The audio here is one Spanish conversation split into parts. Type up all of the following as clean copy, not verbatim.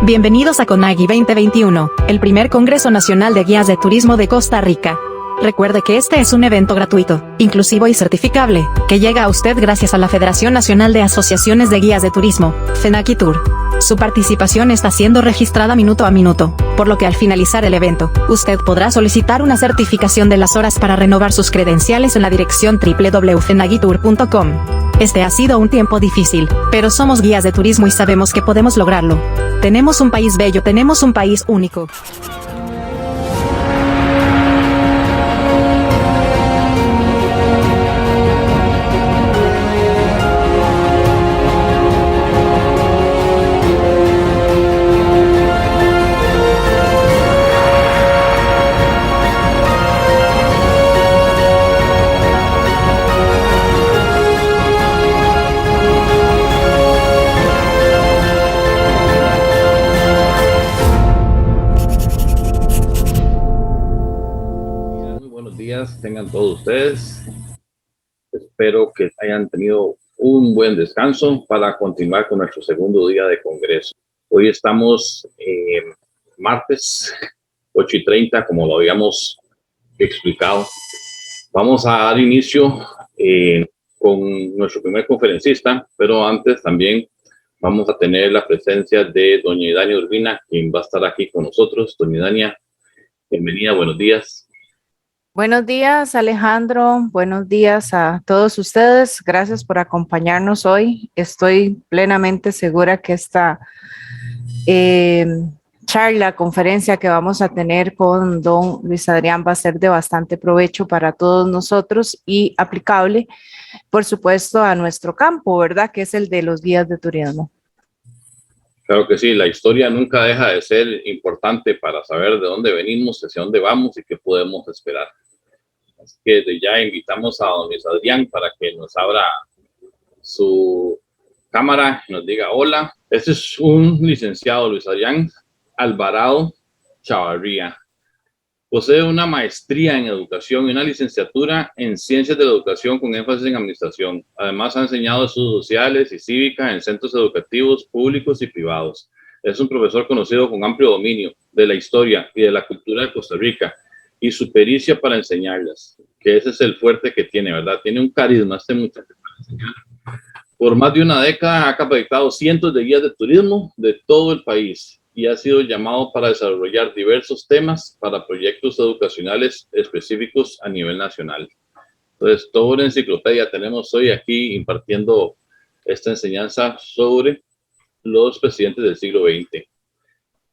Bienvenidos a CONAGI 2021, el primer Congreso Nacional de Guías de Turismo de Costa Rica. Recuerde que este es un evento gratuito, inclusivo y certificable, que llega a usted gracias a la Federación Nacional de Asociaciones de Guías de Turismo, FENACITUR. Su participación está siendo registrada minuto a minuto, por lo que al finalizar el evento, usted podrá solicitar una certificación de las horas para renovar sus credenciales en la dirección www.fenagitur.com. Este ha sido un tiempo difícil, pero somos guías de turismo y sabemos que podemos lograrlo. Tenemos un país bello, tenemos un país único. Tengan todos ustedes. Espero que hayan tenido un buen descanso para continuar con nuestro segundo día de congreso. Hoy estamos martes 8:30, como lo habíamos explicado. Vamos a dar inicio con nuestro primer conferencista, pero antes también vamos a tener la presencia de doña Idania Urbina, quien va a estar aquí con nosotros. Doña Idania, bienvenida, buenos días. Buenos días, Alejandro. Buenos días a todos ustedes. Gracias por acompañarnos hoy. Estoy plenamente segura que esta conferencia que vamos a tener con don Luis Adrián va a ser de bastante provecho para todos nosotros y aplicable, por supuesto, a nuestro campo, ¿verdad? Que es el de los guías de turismo. Claro que sí, la historia nunca deja de ser importante para saber de dónde venimos, hacia dónde vamos y qué podemos esperar. Así que desde ya invitamos a don Luis Adrián para que nos abra su cámara y nos diga hola. Este es un licenciado, Luis Adrián Alvarado Chavarría. Posee una maestría en educación y una licenciatura en ciencias de la educación con énfasis en administración. Además ha enseñado estudios sociales y cívica en centros educativos públicos y privados. Es un profesor conocido con amplio dominio de la historia y de la cultura de Costa Rica y su pericia para enseñarlas, que ese es el fuerte que tiene, ¿verdad? Tiene un carisma este muchacho para enseñar. Por más de una década ha capacitado cientos de guías de turismo de todo el país y ha sido llamado para desarrollar diversos temas para proyectos educacionales específicos a nivel nacional. Entonces, toda una enciclopedia tenemos hoy aquí impartiendo esta enseñanza sobre los presidentes del siglo XX.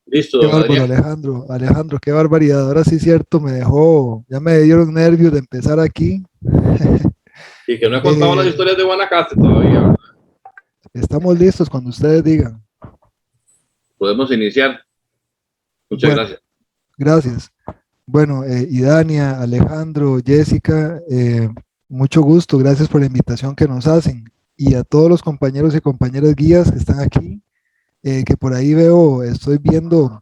Listo, qué bárbaro, Alejandro, qué barbaridad. Ahora sí es cierto, ya me dieron nervios de empezar aquí. Y que no he contado las historias de Guanacaste todavía, ¿verdad? Estamos listos cuando ustedes digan. Podemos iniciar. Muchas gracias. Gracias. Bueno, Idania, Alejandro, Jessica, mucho gusto. Gracias por la invitación que nos hacen. Y a todos los compañeros y compañeras guías que están aquí, que por ahí estoy viendo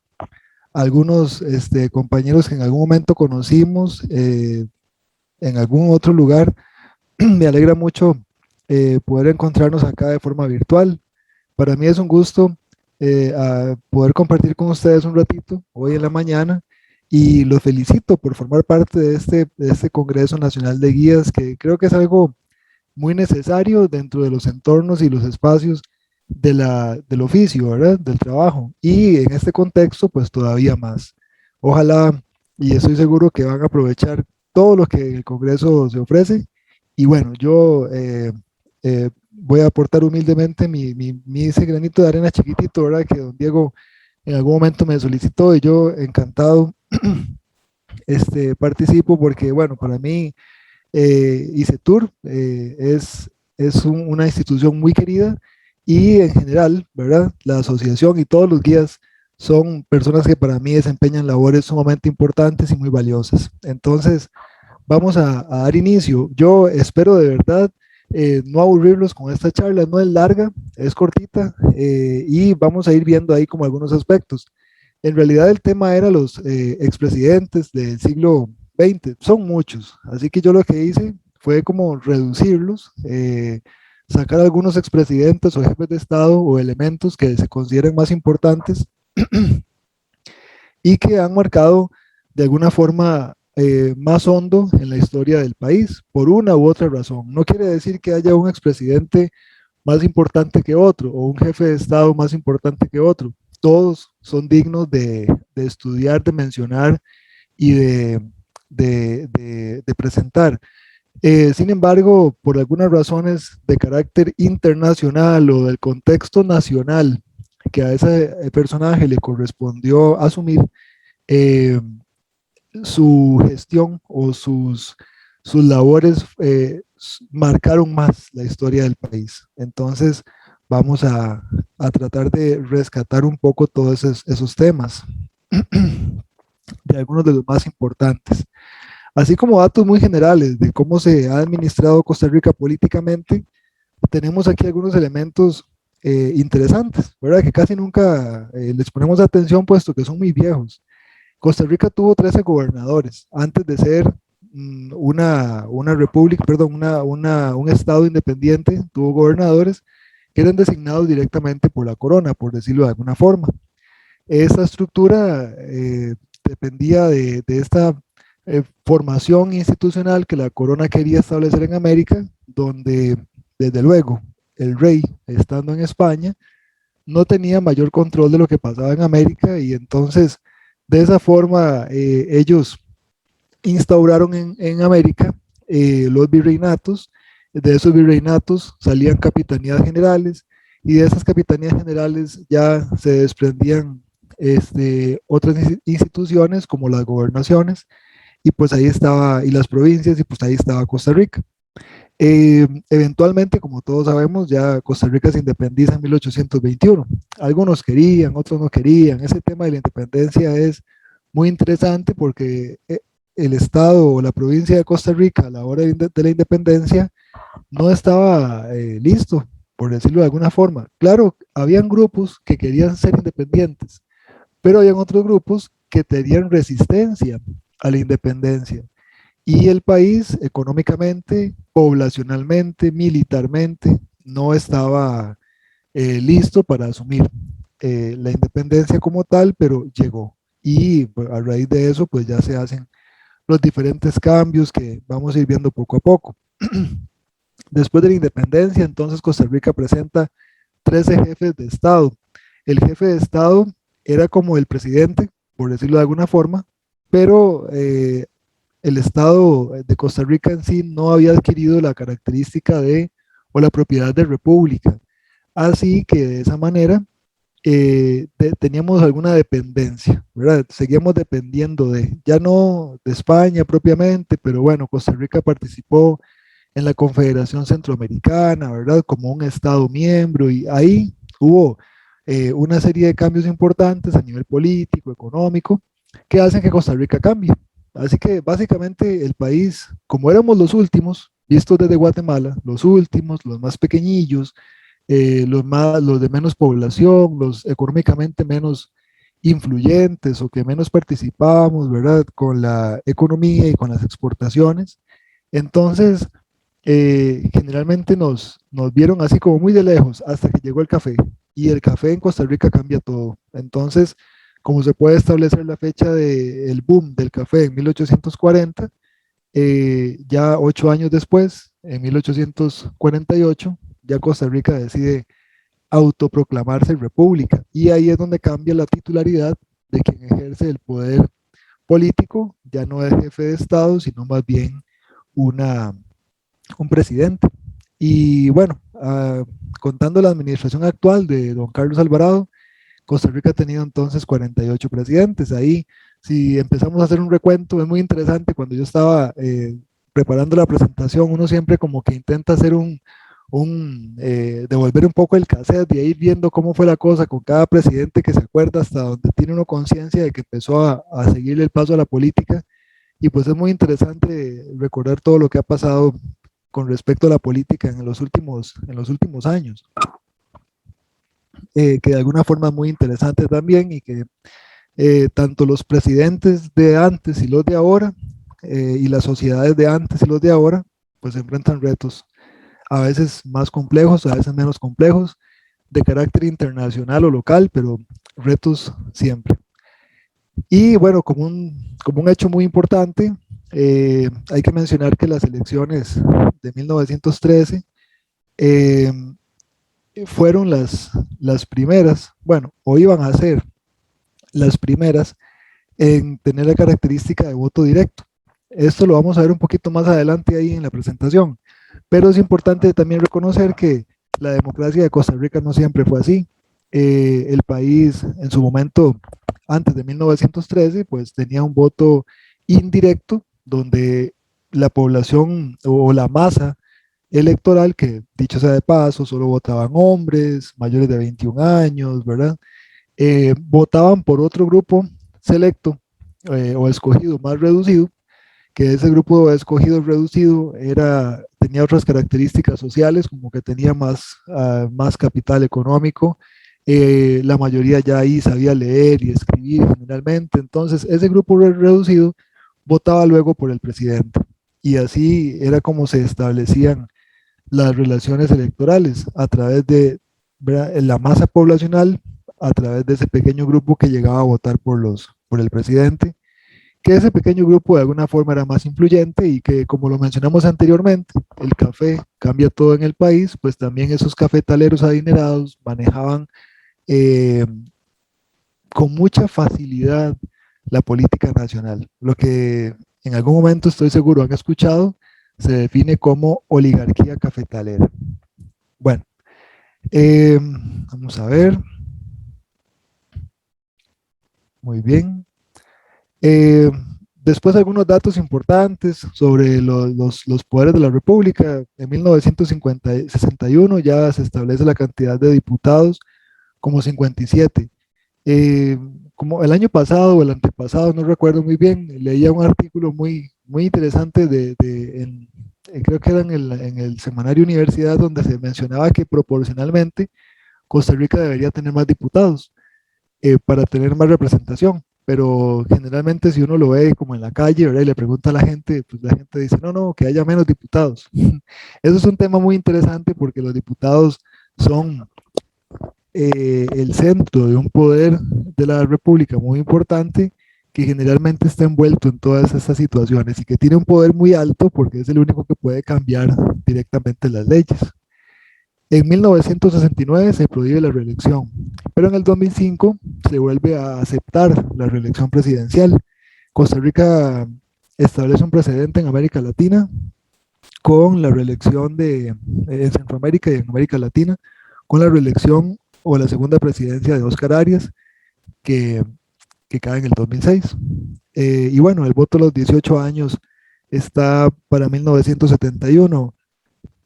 algunos compañeros que en algún momento conocimos en algún otro lugar. Me alegra mucho poder encontrarnos acá de forma virtual. Para mí es un gusto poder compartir con ustedes un ratito hoy en la mañana y los felicito por formar parte de este Congreso Nacional de Guías, que creo que es algo muy necesario dentro de los entornos y los espacios del oficio, ¿verdad? Del trabajo, y en este contexto pues todavía más. Ojalá, y estoy seguro que van a aprovechar todo lo que el Congreso se ofrece. Y bueno, yo voy a aportar humildemente ese granito de arena chiquitito, ¿verdad? Que don Diego en algún momento me solicitó y yo encantado participo porque, bueno, para mí ICETUR es una institución muy querida y en general, ¿verdad? La asociación y todos los guías son personas que para mí desempeñan labores sumamente importantes y muy valiosas. Entonces, vamos a dar inicio. Yo espero de verdad no aburrirlos con esta charla, no es larga, es cortita y vamos a ir viendo ahí como algunos aspectos. En realidad el tema era los expresidentes del siglo XX, son muchos, así que yo lo que hice fue como reducirlos, sacar algunos expresidentes o jefes de Estado o elementos que se consideren más importantes y que han marcado de alguna forma más hondo en la historia del país, por una u otra razón. No quiere decir que haya un expresidente más importante que otro o un jefe de Estado más importante que otro. Todos son dignos de estudiar, de mencionar y de presentar. Sin embargo, por algunas razones de carácter internacional o del contexto nacional que a ese personaje le correspondió asumir, eh, su gestión o sus labores marcaron más la historia del país. Entonces, vamos a tratar de rescatar un poco todos esos temas, de algunos de los más importantes. Así como datos muy generales de cómo se ha administrado Costa Rica políticamente, tenemos aquí algunos elementos interesantes, ¿verdad? Que casi nunca les ponemos atención puesto que son muy viejos. Costa Rica tuvo 13 gobernadores antes de ser una república, perdón, un estado independiente, tuvo gobernadores que eran designados directamente por la corona, por decirlo de alguna forma. Esta estructura dependía de esta formación institucional que la corona quería establecer en América, donde desde luego el rey, estando en España, no tenía mayor control de lo que pasaba en América y entonces de esa forma ellos instauraron en América los virreinatos. De esos virreinatos salían capitanías generales y de esas capitanías generales ya se desprendían otras instituciones como las gobernaciones y pues ahí estaba, y las provincias, y pues ahí estaba Costa Rica. Eventualmente, como todos sabemos, ya Costa Rica se independiza en 1821. Algunos querían, otros no querían. Ese tema de la independencia es muy interesante porque el estado o la provincia de Costa Rica a la hora de la independencia no estaba listo, por decirlo de alguna forma. Claro, habían grupos que querían ser independientes, pero habían otros grupos que tenían resistencia a la independencia. Y el país económicamente, poblacionalmente, militarmente, no estaba listo para asumir la independencia como tal, pero llegó. Y pues, a raíz de eso, pues ya se hacen los diferentes cambios que vamos a ir viendo poco a poco. Después de la independencia, entonces Costa Rica presenta 13 jefes de Estado. El jefe de Estado era como el presidente, por decirlo de alguna forma, pero el Estado de Costa Rica en sí no había adquirido la característica o la propiedad de república. Así que de esa manera teníamos alguna dependencia, ¿verdad? Seguíamos dependiendo ya no de España propiamente, pero bueno, Costa Rica participó en la Confederación Centroamericana, ¿verdad? Como un Estado miembro y ahí hubo una serie de cambios importantes a nivel político, económico, que hacen que Costa Rica cambie. Así que básicamente el país, como éramos los últimos, vistos desde Guatemala, los últimos, los más pequeñillos, los de menos población, los económicamente menos influyentes o que menos participábamos, ¿verdad? Con la economía y con las exportaciones. Entonces, generalmente nos vieron así como muy de lejos hasta que llegó el café. Y el café en Costa Rica cambia todo. Entonces, como se puede establecer la fecha del boom del café en 1840, ya 8 años después, en 1848, ya Costa Rica decide autoproclamarse república. Y ahí es donde cambia la titularidad de quien ejerce el poder político, ya no es jefe de Estado, sino más bien un presidente. Y bueno, contando la administración actual de don Carlos Alvarado, Costa Rica ha tenido entonces 48 presidentes. Ahí, si empezamos a hacer un recuento, es muy interesante. Cuando yo estaba preparando la presentación, uno siempre como que intenta hacer devolver un poco el cassette y ir viendo cómo fue la cosa con cada presidente que se acuerda hasta donde tiene uno conciencia de que empezó a seguirle el paso a la política. Y pues es muy interesante recordar todo lo que ha pasado con respecto a la política en los últimos años. Que de alguna forma es muy interesante también y que tanto los presidentes de antes y los de ahora y las sociedades de antes y los de ahora pues enfrentan retos a veces más complejos, a veces menos complejos, de carácter internacional o local, pero retos siempre. Y bueno, como un hecho muy importante, hay que mencionar que las elecciones de 1913 eh, fueron las primeras, bueno, o iban a ser las primeras en tener la característica de voto directo. Esto lo vamos a ver un poquito más adelante ahí en la presentación, pero es importante también reconocer que la democracia de Costa Rica no siempre fue así. El país en su momento, antes de 1913, pues tenía un voto indirecto, donde la población o la masa electoral, que dicho sea de paso, solo votaban hombres mayores de 21 años, ¿verdad? Votaban por otro grupo selecto o escogido más reducido, que ese grupo escogido reducido tenía otras características sociales, como que tenía más capital económico, la mayoría ya ahí sabía leer y escribir generalmente, entonces ese grupo reducido votaba luego por el presidente, y así era como se establecían las relaciones electorales a través de, ¿verdad?, la masa poblacional, a través de ese pequeño grupo que llegaba a votar por el presidente, que ese pequeño grupo de alguna forma era más influyente y que, como lo mencionamos anteriormente, el café cambia todo en el país, pues también esos cafetaleros adinerados manejaban eh, con mucha facilidad la política nacional, lo que en algún momento estoy seguro han escuchado, se define como oligarquía cafetalera. Bueno, vamos a ver. Muy bien. Eh, Después algunos datos importantes sobre los poderes de la República. En 1961 ya se establece la cantidad de diputados como 57. Eh, Como el año pasado o el antepasado, no recuerdo muy bien, leía un artículo muy interesante creo que era en el semanario Universidad, donde se mencionaba que proporcionalmente Costa Rica debería tener más diputados para tener más representación, pero generalmente si uno lo ve como en la calle, ¿verdad?, y le pregunta a la gente, pues la gente dice, no, no, que haya menos diputados. Eso es un tema muy interesante porque los diputados son el centro de un poder de la República muy importante, que generalmente está envuelto en todas estas situaciones y que tiene un poder muy alto porque es el único que puede cambiar directamente las leyes. En 1969 se prohíbe la reelección, pero en el 2005 se vuelve a aceptar la reelección presidencial. Costa Rica establece un precedente en América Latina con la reelección en Centroamérica y en América Latina, con la reelección o la segunda presidencia de Oscar Arias, que, que cae en el 2006. Y bueno, el voto a los 18 años está para 1971.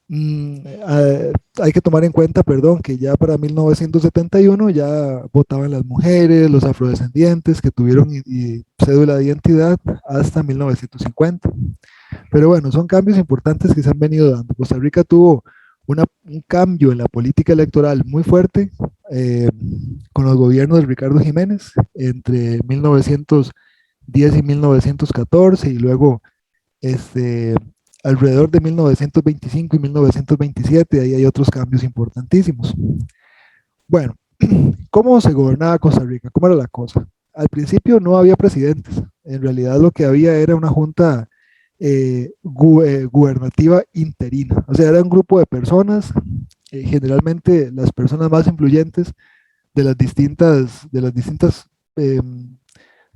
Hay que tomar en cuenta, perdón, que ya para 1971 ya votaban las mujeres, los afrodescendientes que tuvieron cédula de identidad hasta 1950. Pero bueno, son cambios importantes que se han venido dando. Costa Rica tuvo un cambio en la política electoral muy fuerte con los gobiernos de Ricardo Jiménez entre 1910 y 1914 y luego alrededor de 1925 y 1927, ahí hay otros cambios importantísimos. Bueno, ¿cómo se gobernaba Costa Rica? ¿Cómo era la cosa? Al principio no había presidentes, en realidad lo que había era una junta gubernativa interina, o sea, era un grupo de personas, generalmente las personas más influyentes de las distintas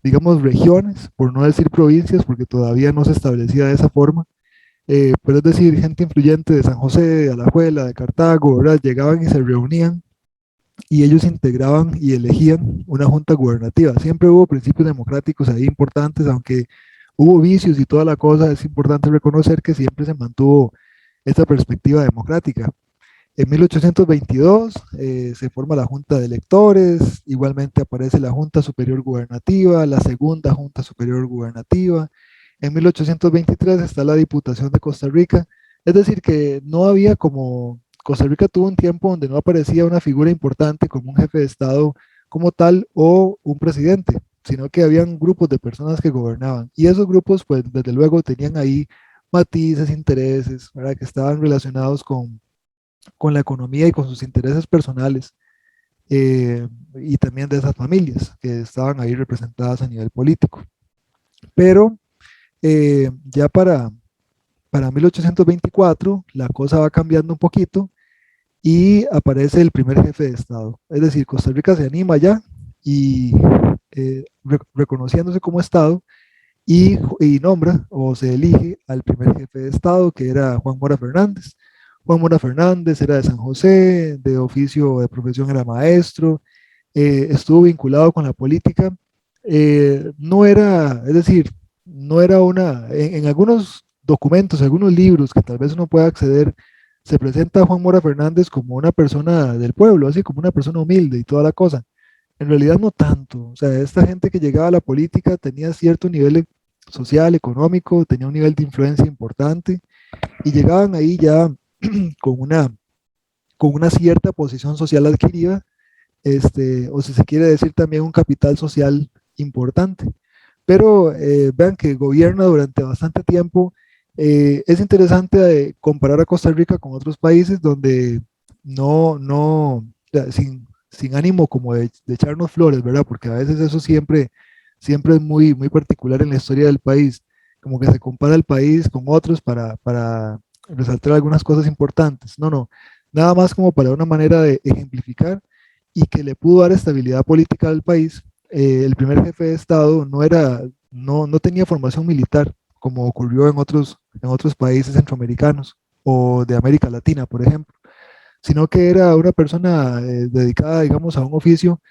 digamos, regiones, por no decir provincias, porque todavía no se establecía de esa forma, pero es decir, gente influyente de San José, de Alajuela, de Cartago, ¿verdad? Llegaban y se reunían y ellos integraban y elegían una junta gubernativa. Siempre hubo principios democráticos ahí importantes, aunque hubo vicios y toda la cosa, es importante reconocer que siempre se mantuvo esta perspectiva democrática. En 1822 se forma la Junta de Electores, igualmente aparece la Junta Superior Gubernativa, la Segunda Junta Superior Gubernativa. En 1823 está la Diputación de Costa Rica, es decir, que no había como, Costa Rica tuvo un tiempo donde no aparecía una figura importante como un jefe de Estado como tal o un presidente, sino que habían grupos de personas que gobernaban, y esos grupos pues desde luego tenían ahí matices, intereses, ¿verdad?, que estaban relacionados con la economía y con sus intereses personales, y también de esas familias que estaban ahí representadas a nivel político. Pero ya para 1824 la cosa va cambiando un poquito y aparece el primer jefe de Estado. Es decir, Costa Rica se anima ya y reconociéndose como Estado y nombra o se elige al primer jefe de Estado, que era Juan Mora Fernández. Juan Mora Fernández era de San José, de oficio, de profesión era maestro, estuvo vinculado con la política. No era, es decir, no era en algunos documentos, algunos libros que tal vez uno pueda acceder, se presenta a Juan Mora Fernández como una persona del pueblo, así como una persona humilde y toda la cosa. En realidad no tanto, o sea, esta gente que llegaba a la política tenía cierto nivel social, económico, tenía un nivel de influencia importante y llegaban ahí ya con una cierta posición social adquirida, o si se quiere decir también un capital social importante. Pero vean que gobierna durante bastante tiempo. Es interesante comparar a Costa Rica con otros países donde o sea, sin ánimo como de echarnos flores, ¿verdad? Porque a veces eso siempre es muy particular en la historia del país, como que se compara el país con otros para resaltar algunas cosas importantes. No, no, nada más como para una manera de ejemplificar y que le pudo dar estabilidad política al país. El primer jefe de Estado no tenía formación militar, como ocurrió en otros países centroamericanos o de América Latina, por ejemplo, sino que era una persona dedicada, digamos, a un oficio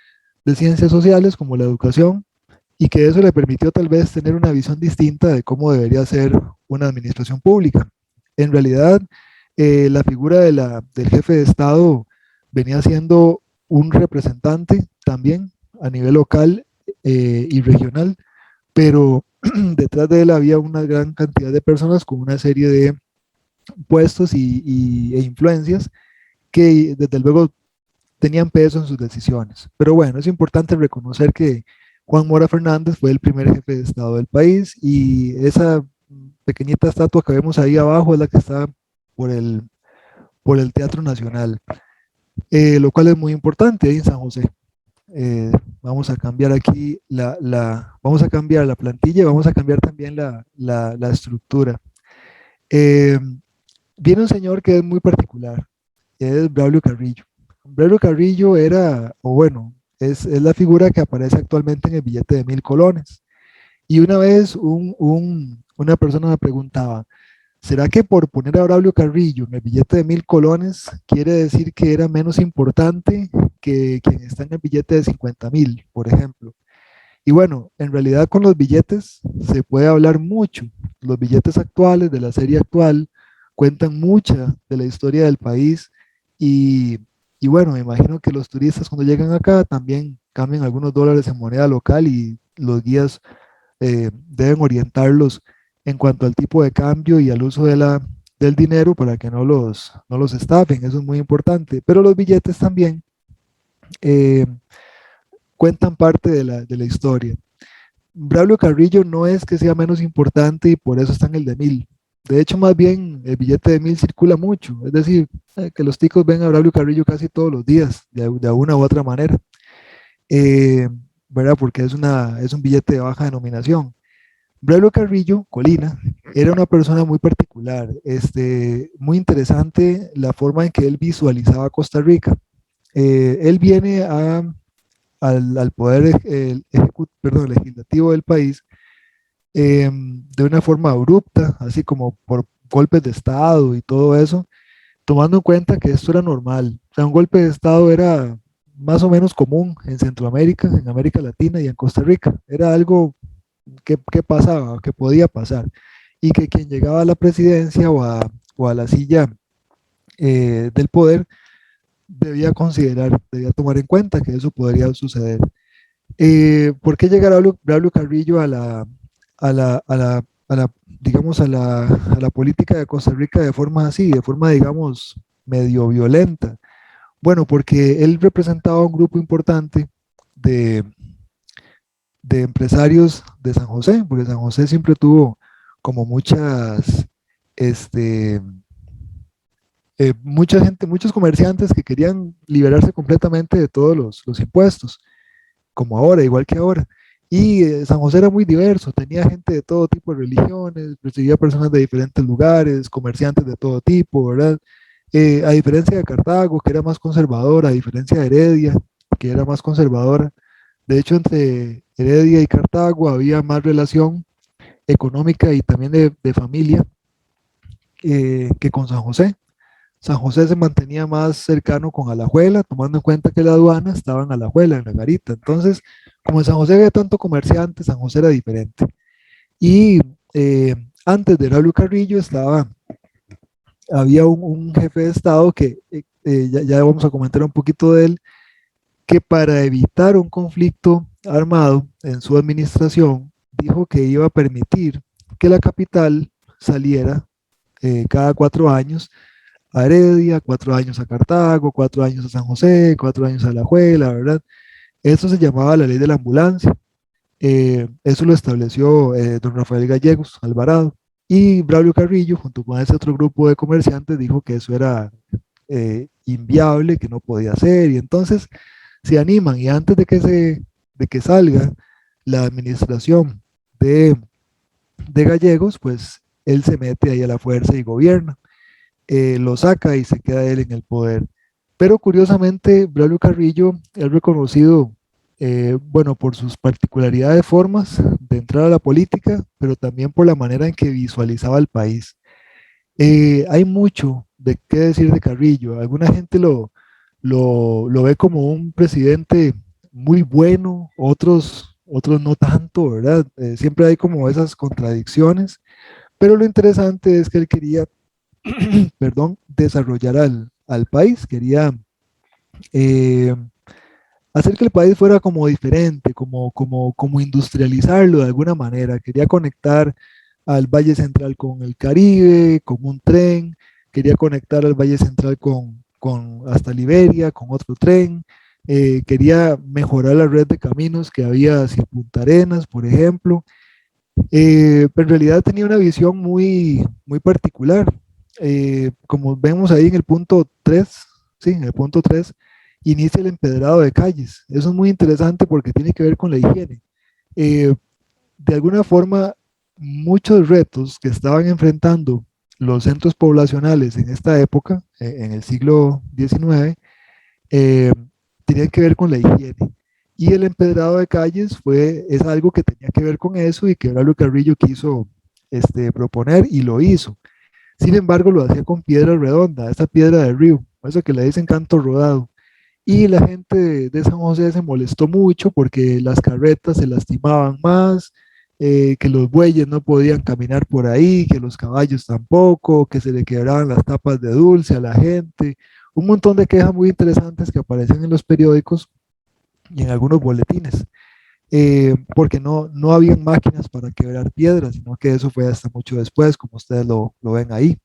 de ciencias sociales como la educación, y que eso le permitió tal vez tener una visión distinta de cómo debería ser una administración pública. En realidad, la figura del jefe de Estado venía siendo un representante también a nivel local y regional, pero detrás de él había una gran cantidad de personas con una serie de puestos e influencias que desde luego tenían peso en sus decisiones. Pero bueno, es importante reconocer que Juan Mora Fernández fue el primer jefe de Estado del país y esa pequeñita estatua que vemos ahí abajo es la que está por el Teatro Nacional, lo cual es muy importante ahí en San José. Vamos a cambiar aquí vamos a cambiar la plantilla, vamos a cambiar también la estructura. Eh, Viene un señor que es muy particular, es Braulio Carrillo. Braulio Carrillo era, o bueno, es la figura que aparece actualmente en el billete de 1.000 colones. Y una vez una persona me preguntaba, ¿será que por poner a Braulio Carrillo en el billete de 1.000 colones quiere decir que era menos importante que quien está en el billete de 50.000, por ejemplo? Y bueno, en realidad con los billetes se puede hablar mucho. Los billetes actuales, de la serie actual, cuentan mucha de la historia del país y, y bueno, me imagino que los turistas cuando llegan acá también cambian algunos dólares en moneda local y los guías deben orientarlos en cuanto al tipo de cambio y al uso del dinero para que no los estafen, eso es muy importante. Pero los billetes también eh, cuentan parte de la historia. Braulio Carrillo no es que sea menos importante y por eso está en el de 1.000. De hecho, más bien el billete de 1.000 circula mucho, es decir, que los ticos ven a Braulio Carrillo casi todos los días, de una u otra manera, eh, ¿verdad? Porque es un billete de baja denominación. Braulio Carrillo Colina era una persona muy particular, muy interesante la forma en que él visualizaba Costa Rica. Él viene al poder legislativo del país de una forma abrupta, así como por golpes de Estado y todo eso, tomando en cuenta que esto era normal. O sea, un golpe de Estado era más o menos común en Centroamérica, en América Latina y en Costa Rica. Era algo que pasaba, que podía pasar. Y que quien llegaba a la presidencia o a la silla del poder debía tomar en cuenta que eso podría suceder. ¿Por qué llegar a Braulio Carrillo digamos, a la política de Costa Rica de forma así, de forma, digamos, medio violenta? Bueno, porque él representaba un grupo importante de, de empresarios de San José, porque San José siempre tuvo como muchas, este, mucha gente, muchos comerciantes que querían liberarse completamente de todos los impuestos, como ahora, igual que ahora. Y San José era muy diverso, tenía gente de todo tipo de religiones, recibía personas de diferentes lugares, comerciantes de todo tipo, ¿verdad? A diferencia de Cartago, que era más conservadora, a diferencia de Heredia, que era más conservadora. De hecho, entre Heredia y Cartago había más relación económica y también de familia que con San José. San José se mantenía más cercano con Alajuela, tomando en cuenta que la aduana estaba en Alajuela, en la garita. Entonces, como en San José había tanto comerciante, San José era diferente. Y antes de Braulio Carrillo había un jefe de Estado que ya vamos a comentar un poquito de él, que para evitar un conflicto armado en su administración, dijo que iba a permitir que la capital saliera cada 4 años a Heredia, 4 años a Cartago, 4 años a San José, 4 años a Alajuela, ¿verdad? Eso se llamaba la ley de la ambulancia. Eso lo estableció don Rafael Gallegos Alvarado. Y Braulio Carrillo, junto con ese otro grupo de comerciantes, dijo que eso era inviable, que no podía ser. Y entonces se animan y antes de que salga la administración de Gallegos, pues él se mete ahí a la fuerza y gobierna. Lo saca y se queda él en el poder. Pero curiosamente, Braulio Carrillo es reconocido, bueno, por sus particularidades de formas de entrar a la política, pero también por la manera en que visualizaba el país. Hay mucho de qué decir de Carrillo. Alguna gente lo ve como un presidente muy bueno, otros no tanto, ¿verdad? Siempre hay como esas contradicciones, pero lo interesante es que él quería perdón, desarrollar al país, quería eh, hacer que el país fuera como diferente, como industrializarlo de alguna manera, quería conectar al Valle Central con el Caribe, con un tren, quería conectar al Valle Central con hasta Liberia, con otro tren, quería mejorar la red de caminos que había hacia Punta Arenas, por ejemplo, pero en realidad tenía una visión muy particular. Como vemos ahí en el punto 3, sí, en el punto 3, inicia el empedrado de calles. Eso es muy interesante porque tiene que ver con la higiene. Eh, de alguna forma, muchos retos que estaban enfrentando los centros poblacionales en esta época, en el siglo XIX, eh, tenían que ver con la higiene. Y el empedrado de calles es algo que tenía que ver con eso y que Braulio Carrillo quiso proponer y lo hizo. Sin embargo, lo hacía con piedra redonda, esa piedra del río, eso que le dicen canto rodado. Y la gente de San José se molestó mucho porque las carretas se lastimaban más, que los bueyes no podían caminar por ahí, que los caballos tampoco, que se le quebraban las tapas de dulce a la gente. Un montón de quejas muy interesantes que aparecen en los periódicos y en algunos boletines, porque no habían máquinas para quebrar piedras, sino que eso fue hasta mucho después, como ustedes lo ven ahí.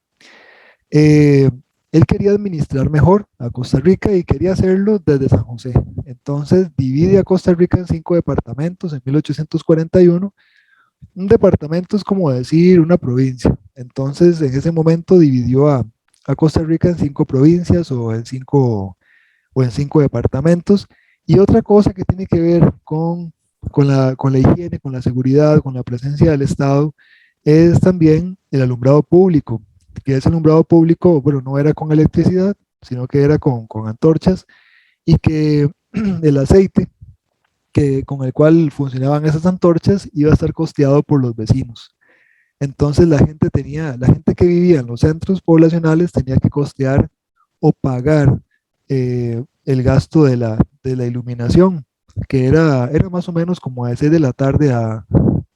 Eh, Él quería administrar mejor a Costa Rica y quería hacerlo desde San José. Entonces divide a Costa Rica en 5 departamentos en 1841. Un departamento es como decir una provincia. Entonces en ese momento dividió a Costa Rica en 5 provincias o en cinco departamentos. Y otra cosa que tiene que ver con la higiene, con la seguridad, con la presencia del Estado, es también el alumbrado público, que ese alumbrado público, bueno, no era con electricidad, sino que era con antorchas, y que el aceite con el cual funcionaban esas antorchas iba a estar costeado por los vecinos. Entonces la gente que vivía en los centros poblacionales tenía que costear o pagar el gasto de la iluminación, que era más o menos como de 6 de la tarde a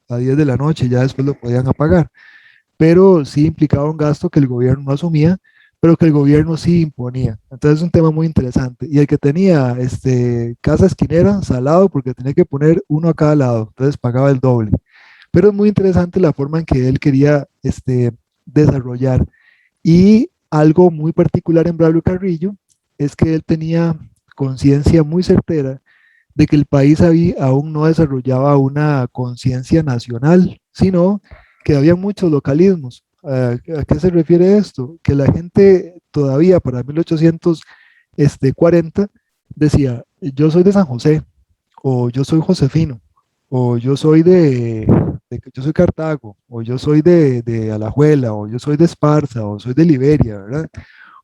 10 de la noche, ya después lo podían apagar, pero sí implicaba un gasto que el gobierno no asumía, pero que el gobierno sí imponía. Entonces es un tema muy interesante. Y el que tenía casa esquinera, salado, porque tenía que poner uno a cada lado, entonces pagaba el doble. Pero es muy interesante la forma en que él quería desarrollar. Y algo muy particular en Braulio Carrillo es que él tenía conciencia muy certera de que el país aún no desarrollaba una conciencia nacional, sino que había muchos localismos. ¿A qué se refiere esto? Que la gente todavía para 1840 decía, yo soy de San José, o yo soy Josefino, o yo soy yo soy Cartago, o yo soy de Alajuela, o yo soy de Esparza, o soy de Liberia, ¿verdad?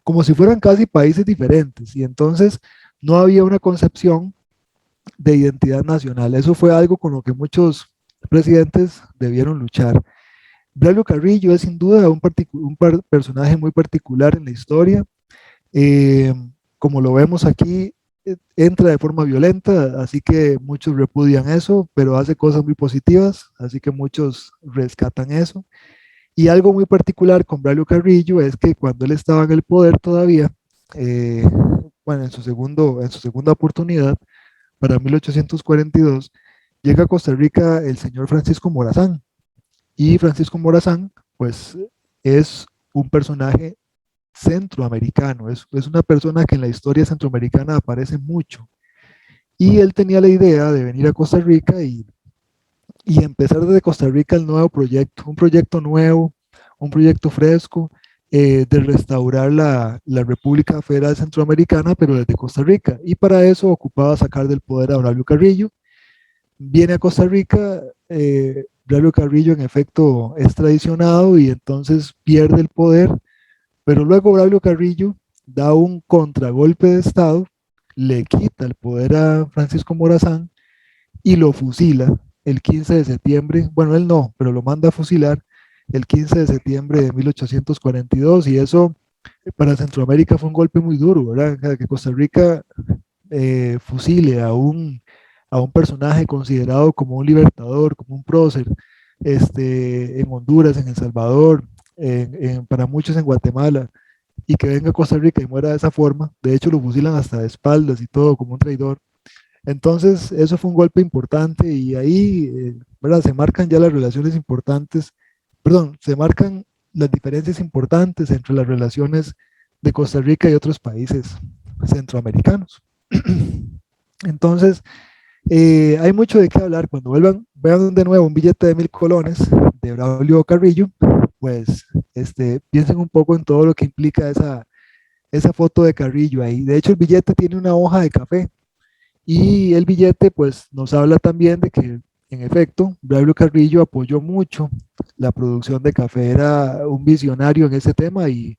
Como si fueran casi países diferentes, y entonces no había una concepción de identidad nacional. Eso fue algo con lo que muchos presidentes debieron luchar. Braulio Carrillo es sin duda personaje muy particular en la historia. Eh, Como lo vemos aquí, entra de forma violenta, así que muchos repudian eso, pero hace cosas muy positivas, así que muchos rescatan eso. Y algo muy particular con Braulio Carrillo es que cuando él estaba en el poder todavía, eh, bueno, en su segunda oportunidad, para 1842, llega a Costa Rica el señor Francisco Morazán. Y Francisco Morazán, pues, es un personaje centroamericano, es una persona que en la historia centroamericana aparece mucho. Y él tenía la idea de venir a Costa Rica y empezar desde Costa Rica el nuevo proyecto, un proyecto nuevo, un proyecto fresco, de restaurar la República Federal Centroamericana, pero desde Costa Rica. Y para eso ocupaba sacar del poder a Braulio Carrillo. Viene a Costa Rica, Braulio Carrillo en efecto es traicionado y entonces pierde el poder, pero luego Braulio Carrillo da un contragolpe de Estado, le quita el poder a Francisco Morazán y lo fusila el 15 de septiembre, bueno, él no, pero lo manda a fusilar el 15 de septiembre de 1842 y eso para Centroamérica fue un golpe muy duro, ¿verdad? Que Costa Rica fusile a un personaje considerado como un libertador, como un prócer, en Honduras, en El Salvador, para muchos en Guatemala, y que venga a Costa Rica y muera de esa forma. De hecho, lo fusilan hasta de espaldas y todo, como un traidor. Entonces, eso fue un golpe importante y ahí, ¿verdad? Se marcan ya las relaciones importantes, perdón, se marcan las diferencias importantes entre las relaciones de Costa Rica y otros países centroamericanos. Entonces, hay mucho de qué hablar. Cuando vean de nuevo un billete de 1000 colones de Braulio Carrillo, pues piensen un poco en todo lo que implica esa foto de Carrillo ahí. De hecho, el billete tiene una hoja de café y el billete pues nos habla también de que en efecto Braulio Carrillo apoyó mucho la producción de café, era un visionario en ese tema y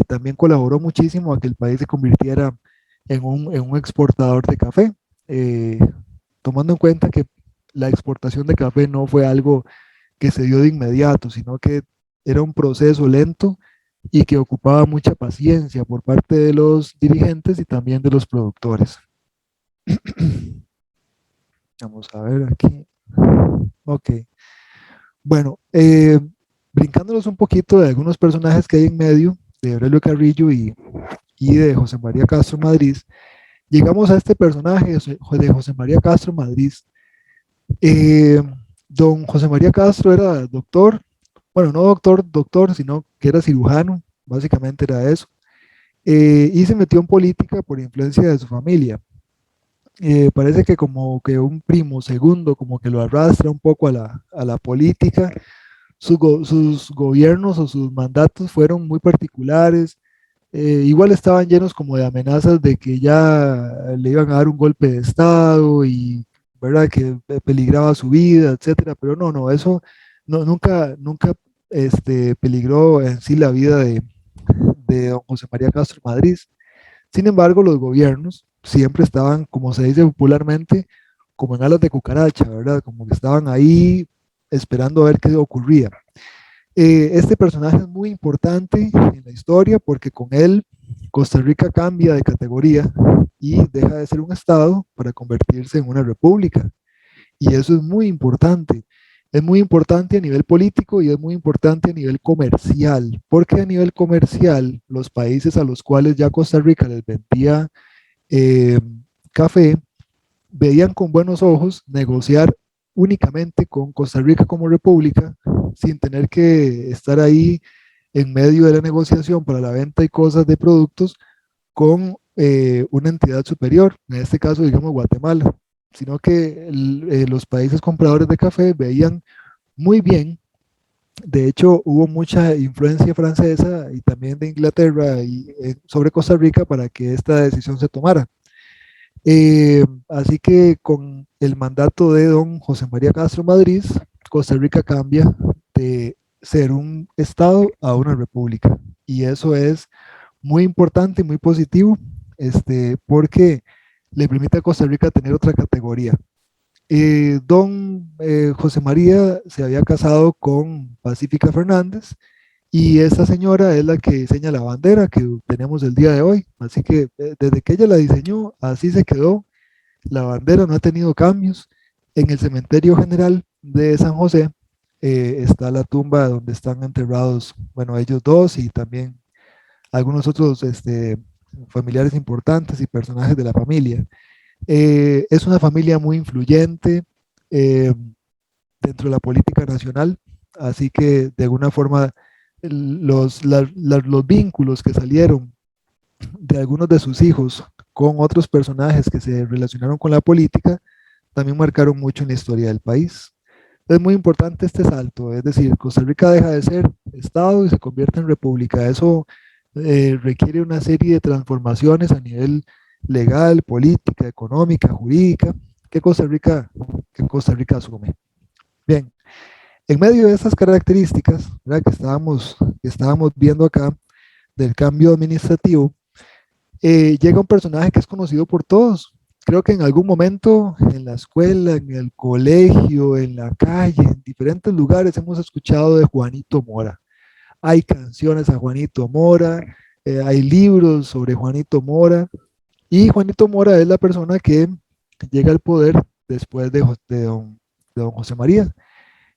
también colaboró muchísimo a que el país se convirtiera en un exportador de café, eh, tomando en cuenta que la exportación de café no fue algo que se dio de inmediato, sino que era un proceso lento y que ocupaba mucha paciencia por parte de los dirigentes y también de los productores. Vamos a ver aquí. Ok. Bueno, brincándonos un poquito de algunos personajes que hay en medio, de Aurelio Carrillo y de José María Castro Madrid, llegamos a este personaje de José María Castro Madrid. Don José María Castro era doctor, bueno, no doctor, sino que era cirujano, básicamente era eso, y se metió en política por influencia de su familia. Parece que como que un primo segundo, como que lo arrastra un poco a la política. Sus gobiernos o sus mandatos fueron muy particulares, igual estaban llenos como de amenazas de que ya le iban a dar un golpe de estado y verdad que peligraba su vida, etcétera, pero no, eso nunca peligró en sí la vida de don José María Castro Madrid. Sin embargo, los gobiernos siempre estaban, como se dice popularmente, como en alas de cucaracha, ¿verdad? Como que estaban ahí esperando a ver qué ocurría. Este personaje es muy importante en la historia porque con él Costa Rica cambia de categoría y deja de ser un estado para convertirse en una república. Y eso es muy importante. Es muy importante a nivel político y es muy importante a nivel comercial, porque a nivel comercial los países a los cuales ya Costa Rica les vendía eh, café veían con buenos ojos negociar únicamente con Costa Rica como república, sin tener que estar ahí en medio de la negociación para la venta y cosas de productos con una entidad superior, en este caso digamos Guatemala, sino que los países compradores de café veían muy bien De hecho, hubo mucha influencia francesa y también de Inglaterra sobre Costa Rica para que esta decisión se tomara. Así que con el mandato de don José María Castro Madrid, Costa Rica cambia de ser un estado a una república. Y eso es muy importante y muy positivo, porque le permite a Costa Rica tener otra categoría. Don José María se había casado con Pacífica Fernández y esta señora es la que diseña la bandera que tenemos el día de hoy. Así que desde que ella la diseñó, así se quedó. La bandera no ha tenido cambios. En el cementerio general de San José está la tumba donde están enterrados, bueno, ellos dos y también algunos otros familiares importantes y personajes de la familia. Es una familia muy influyente eh, dentro de la política nacional, así que de alguna forma los vínculos que salieron de algunos de sus hijos con otros personajes que se relacionaron con la política también marcaron mucho en la historia del país. Es muy importante este salto, es decir, Costa Rica deja de ser Estado y se convierte en República. Eso requiere una serie de transformaciones a nivel legal, política, económica, jurídica, que Costa Rica asume. Bien, en medio de estas características, ¿verdad?, que estábamos viendo acá del cambio administrativo, llega un personaje que es conocido por todos. Creo que en algún momento en la escuela, en el colegio, en la calle, en diferentes lugares hemos escuchado de Juanito Mora. Hay canciones a Juanito Mora, hay libros sobre Juanito Mora, y Juanito Mora es la persona que llega al poder después de don José María.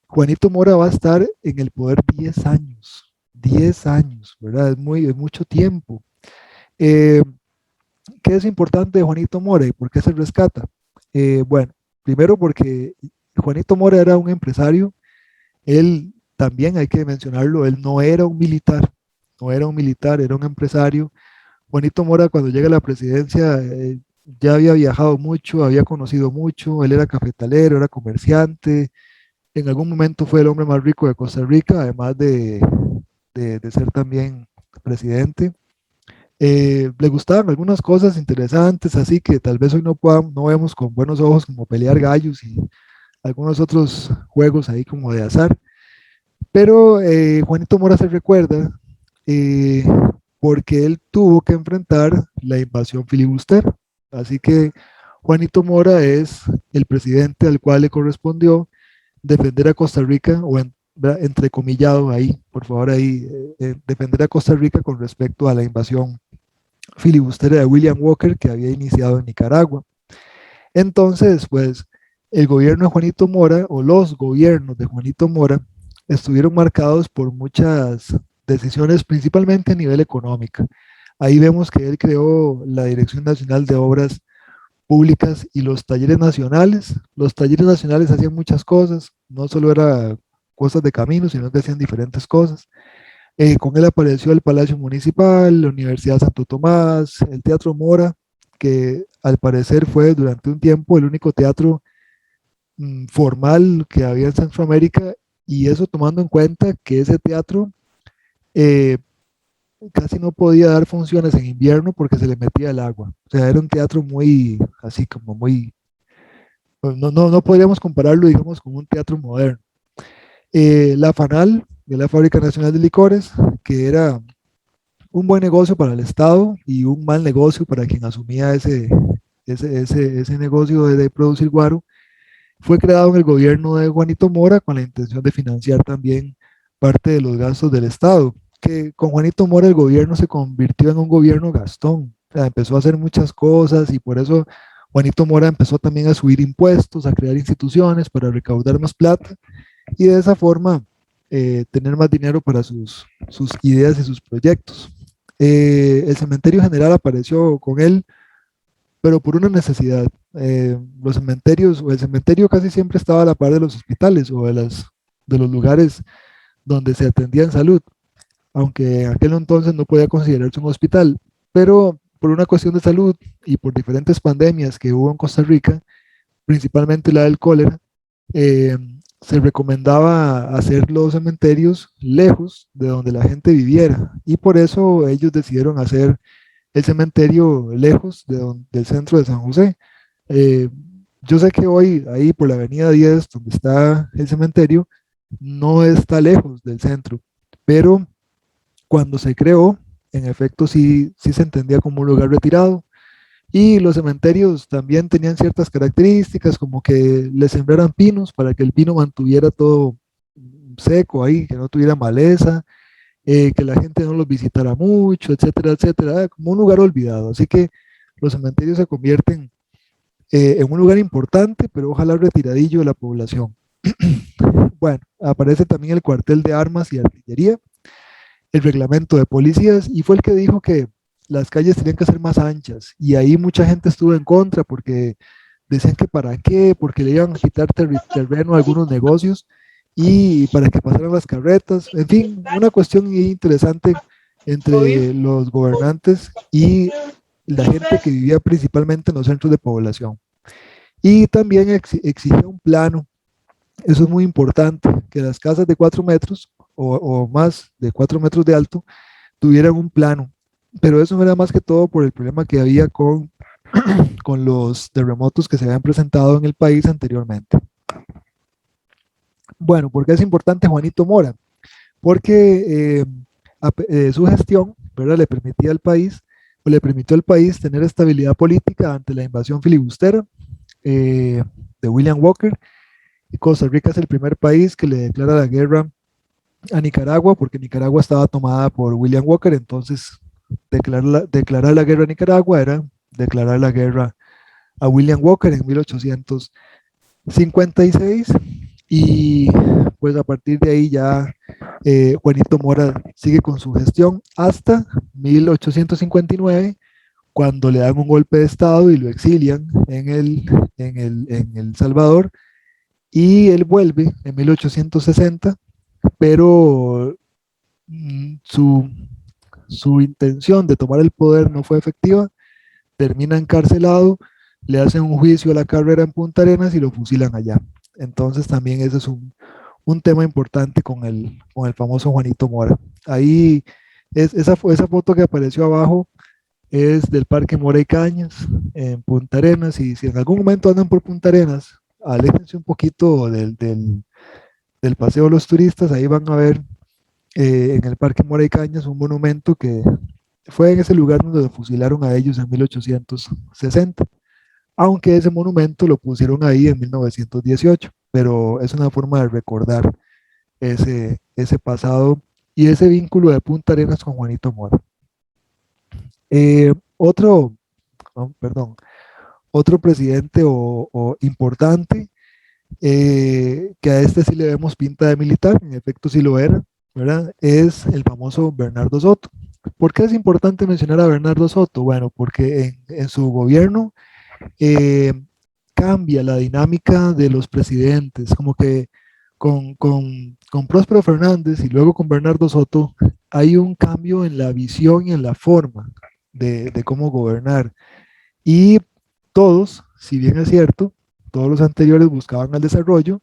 Juanito Mora va a estar en el poder 10 años, ¿verdad? Es mucho tiempo. Eh, ¿Qué es importante de Juanito Mora y por qué se rescata? Bueno, primero porque Juanito Mora era un empresario. Él también hay que mencionarlo, él no era un militar, era un empresario. Juanito Mora, cuando llega a la presidencia, ya había viajado mucho, había conocido mucho, él era cafetalero, era comerciante, en algún momento fue el hombre más rico de Costa Rica, además de ser también presidente. Le gustaban algunas cosas interesantes, así que tal vez hoy no vemos con buenos ojos como pelear gallos y algunos otros juegos ahí como de azar. Pero Juanito Mora se recuerda eh, porque él tuvo que enfrentar la invasión filibustera. Así que Juanito Mora es el presidente al cual le correspondió defender a Costa Rica, entrecomillado ahí, por favor, ahí, defender a Costa Rica con respecto a la invasión filibustera de William Walker que había iniciado en Nicaragua. Entonces, pues, el gobierno de Juanito Mora, o los gobiernos de Juanito Mora, estuvieron marcados por muchas decisiones, principalmente a nivel económico. Ahí vemos que él creó la Dirección Nacional de Obras Públicas y los talleres nacionales. Los talleres nacionales hacían muchas cosas, no solo era cosas de caminos, sino que hacían diferentes cosas. Con él apareció el Palacio Municipal, la Universidad Santo Tomás, el Teatro Mora, que al parecer fue durante un tiempo el único teatro formal que había en Centroamérica, y eso tomando en cuenta que ese teatro eh, casi no podía dar funciones en invierno porque se le metía el agua. O sea, era un teatro muy, así como muy, no podríamos compararlo, digamos, con un teatro moderno. La FANAL, de la Fábrica Nacional de Licores, que era un buen negocio para el Estado y un mal negocio para quien asumía ese negocio de producir guaro, fue creado en el gobierno de Juanito Mora con la intención de financiar también parte de los gastos del Estado, que con Juanito Mora el gobierno se convirtió en un gobierno gastón. O sea, empezó a hacer muchas cosas y por eso Juanito Mora empezó también a subir impuestos, a crear instituciones para recaudar más plata y de esa forma tener más dinero para sus ideas y sus proyectos. El cementerio general apareció con él, pero por una necesidad. Los cementerios, o el cementerio casi siempre estaba a la par de los hospitales o de los lugares donde se atendía en salud, aunque en aquel entonces no podía considerarse un hospital, pero por una cuestión de salud y por diferentes pandemias que hubo en Costa Rica, principalmente la del cólera, eh, se recomendaba hacer los cementerios lejos de donde la gente viviera y por eso ellos decidieron hacer el cementerio lejos del centro de San José. Eh, yo sé que hoy ahí por la avenida 10, donde está el cementerio, no está lejos del centro, pero cuando se creó, en efecto sí se entendía como un lugar retirado. Y los cementerios también tenían ciertas características, como que le sembraran pinos para que el pino mantuviera todo seco ahí, que no tuviera maleza, que la gente no los visitara mucho, etcétera, etcétera, como un lugar olvidado. Así que los cementerios se convierten en un lugar importante, pero ojalá retiradillo de la población. Bueno, aparece también el cuartel de armas y artillería, el reglamento de policías, y fue el que dijo que las calles tenían que ser más anchas, y ahí mucha gente estuvo en contra porque decían que para qué, porque le iban a quitar terreno a algunos negocios y para que pasaran las carretas, en fin, una cuestión interesante entre los gobernantes y la gente que vivía principalmente en los centros de población. Y también exigía un plano, eso es muy importante, que las casas de 4 metros o más de 4 metros de alto tuvieran un plano, pero eso no era más que todo por el problema que había con los terremotos que se habían presentado en el país anteriormente. Bueno, ¿por qué es importante Juanito Mora? Porque su gestión, ¿verdad?, le permitía al país, o le permitió al país tener estabilidad política ante la invasión filibustera de William Walker. Y Costa Rica es el primer país que le declara la guerra a Nicaragua, porque Nicaragua estaba tomada por William Walker, entonces declarar la guerra a Nicaragua era declarar la guerra a William Walker en 1856, y pues a partir de ahí ya Juanito Mora sigue con su gestión hasta 1859, cuando le dan un golpe de estado y lo exilian en El Salvador, y él vuelve en 1860, pero su intención de tomar el poder no fue efectiva, termina encarcelado, le hacen un juicio a la carrera en Punta Arenas y lo fusilan allá. Entonces también ese es un tema importante con el famoso Juanito Mora. Ahí esa foto que apareció abajo es del Parque Mora y Cañas en Punta Arenas, y si en algún momento andan por Punta Arenas, aléjense un poquito del paseo de los turistas, ahí van a ver en el Parque Mora y Cañas un monumento que fue en ese lugar donde fusilaron a ellos en 1860, aunque ese monumento lo pusieron ahí en 1918, pero es una forma de recordar ese pasado y ese vínculo de Punta Arenas con Juanito Mora. Otro presidente o importante, que a este sí le vemos pinta de militar, en efecto sí lo era, ¿verdad?, es el famoso Bernardo Soto. ¿Por qué es importante mencionar a Bernardo Soto? Bueno, porque en su gobierno cambia la dinámica de los presidentes, como que con Próspero Fernández y luego con Bernardo Soto hay un cambio en la visión y en la forma de cómo gobernar. Y todos, si bien es cierto, todos los anteriores buscaban el desarrollo,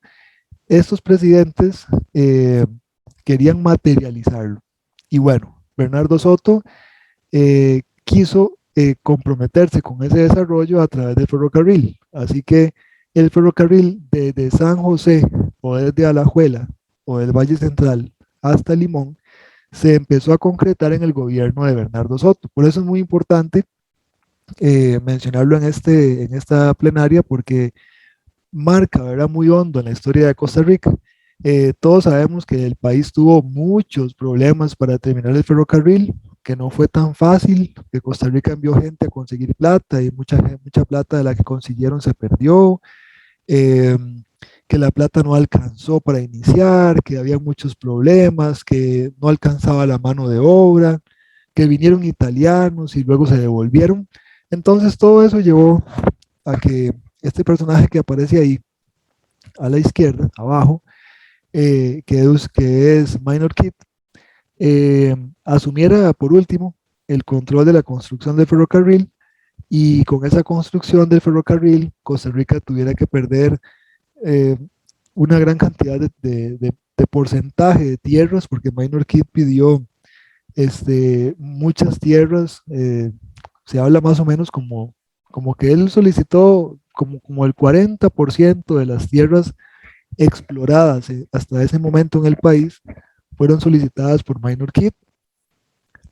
estos presidentes querían materializarlo. Y bueno, Bernardo Soto quiso comprometerse con ese desarrollo a través del ferrocarril. Así que el ferrocarril desde San José o desde Alajuela o del Valle Central hasta Limón se empezó a concretar en el gobierno de Bernardo Soto. Por eso es muy importante mencionarlo en esta plenaria, porque marca, ¿verdad?, muy hondo en la historia de Costa Rica. Todos sabemos que el país tuvo muchos problemas para terminar el ferrocarril, que no fue tan fácil, que Costa Rica envió gente a conseguir plata y mucha plata de la que consiguieron se perdió, que la plata no alcanzó para iniciar, que había muchos problemas, que no alcanzaba la mano de obra, que vinieron italianos y luego se devolvieron. Entonces todo eso llevó a que este personaje que aparece ahí a la izquierda, abajo, que es Minor Keith, asumiera por último el control de la construcción del ferrocarril, y con esa construcción del ferrocarril Costa Rica tuviera que perder una gran cantidad de porcentaje de tierras, porque Minor Keith pidió muchas tierras. Se habla más o menos como que él solicitó como el 40% de las tierras exploradas hasta ese momento en el país fueron solicitadas por Minor Keith,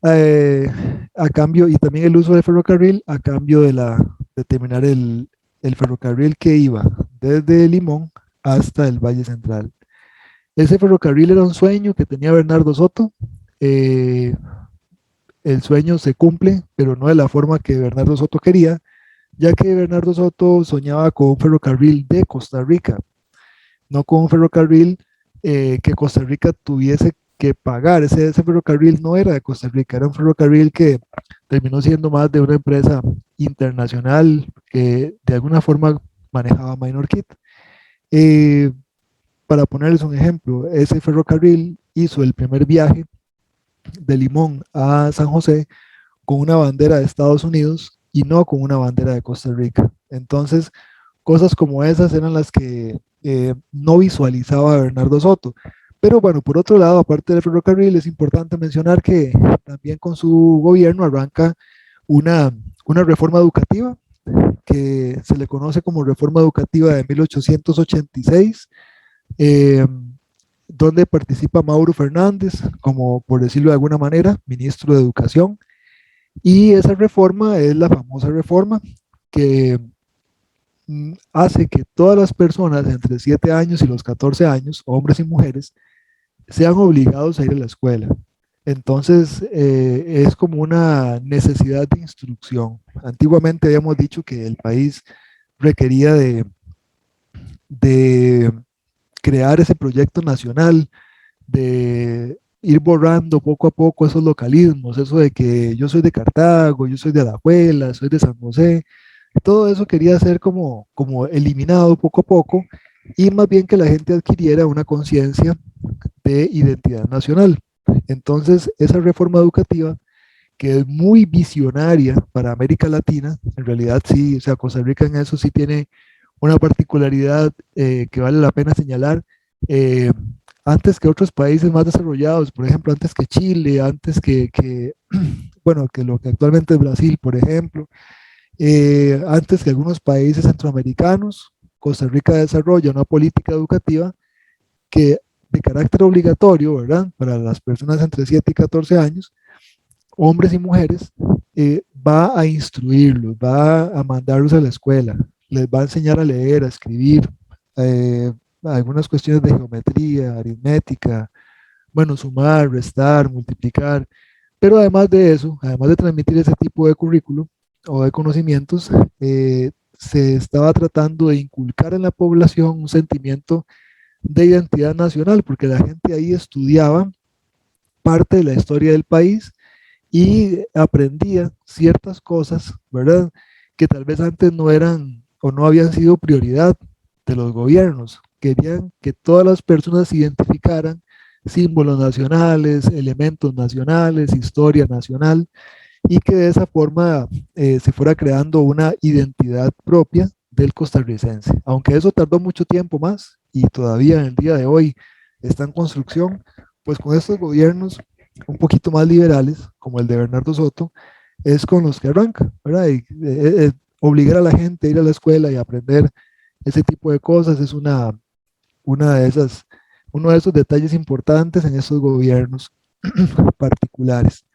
eh, a cambio, y también el uso del ferrocarril a cambio de terminar el ferrocarril que iba desde Limón hasta el Valle Central. Ese ferrocarril era un sueño que tenía Bernardo Soto. eh, el sueño se cumple, pero no de la forma que Bernardo Soto quería, ya que Bernardo Soto soñaba con un ferrocarril de Costa Rica, no con un ferrocarril que Costa Rica tuviese que pagar. Ese ferrocarril no era de Costa Rica, era un ferrocarril que terminó siendo más de una empresa internacional que de alguna forma manejaba Minor Keith. Eh, para ponerles un ejemplo, ese ferrocarril hizo el primer viaje de Limón a San José con una bandera de Estados Unidos y no con una bandera de Costa Rica. Entonces, cosas como esas eran las que no visualizaba Bernardo Soto. Pero bueno, por otro lado, aparte del ferrocarril, es importante mencionar que también con su gobierno arranca una, una reforma educativa que se le conoce como Reforma Educativa de 1886, eh, donde participa Mauro Fernández, como por decirlo de alguna manera, ministro de Educación. Y esa reforma es la famosa reforma que hace que todas las personas entre 7 años y los 14 años, hombres y mujeres, sean obligados a ir a la escuela. Entonces, es como una necesidad de instrucción. Antiguamente habíamos dicho que el país requería de crear ese proyecto nacional, de ir borrando poco a poco esos localismos, eso de que yo soy de Cartago, yo soy de Alajuela, soy de San José, todo eso quería ser como eliminado poco a poco, y más bien que la gente adquiriera una conciencia de identidad nacional. Entonces, esa reforma educativa, que es muy visionaria para América Latina, en realidad sí, o sea, Costa Rica en eso sí tiene una particularidad que vale la pena señalar. eh, Antes que otros países más desarrollados, por ejemplo, antes que Chile, antes bueno, que lo que actualmente es Brasil, por ejemplo, antes que algunos países centroamericanos, Costa Rica desarrolla una política educativa que de carácter obligatorio, ¿verdad? Para las personas entre 7 y 14 años, hombres y mujeres, va a instruirlos, va a mandarlos a la escuela, les va a enseñar a leer, a escribir, eh, algunas cuestiones de geometría, aritmética, bueno, sumar, restar, multiplicar, pero además de eso, además de transmitir ese tipo de currículo o de conocimientos, se estaba tratando de inculcar en la población un sentimiento de identidad nacional, porque la gente ahí estudiaba parte de la historia del país y aprendía ciertas cosas, ¿verdad? Que tal vez antes no eran o no habían sido prioridad de los gobiernos. Querían que todas las personas identificaran símbolos nacionales, elementos nacionales, historia nacional, y que de esa forma se fuera creando una identidad propia del costarricense. Aunque eso tardó mucho tiempo más y todavía en el día de hoy está en construcción, pues con estos gobiernos un poquito más liberales, como el de Bernardo Soto, es con los que arranca, ¿verdad? Obligar a la gente a ir a la escuela y aprender ese tipo de cosas es una de esas, uno de esos detalles importantes en estos gobiernos particulares.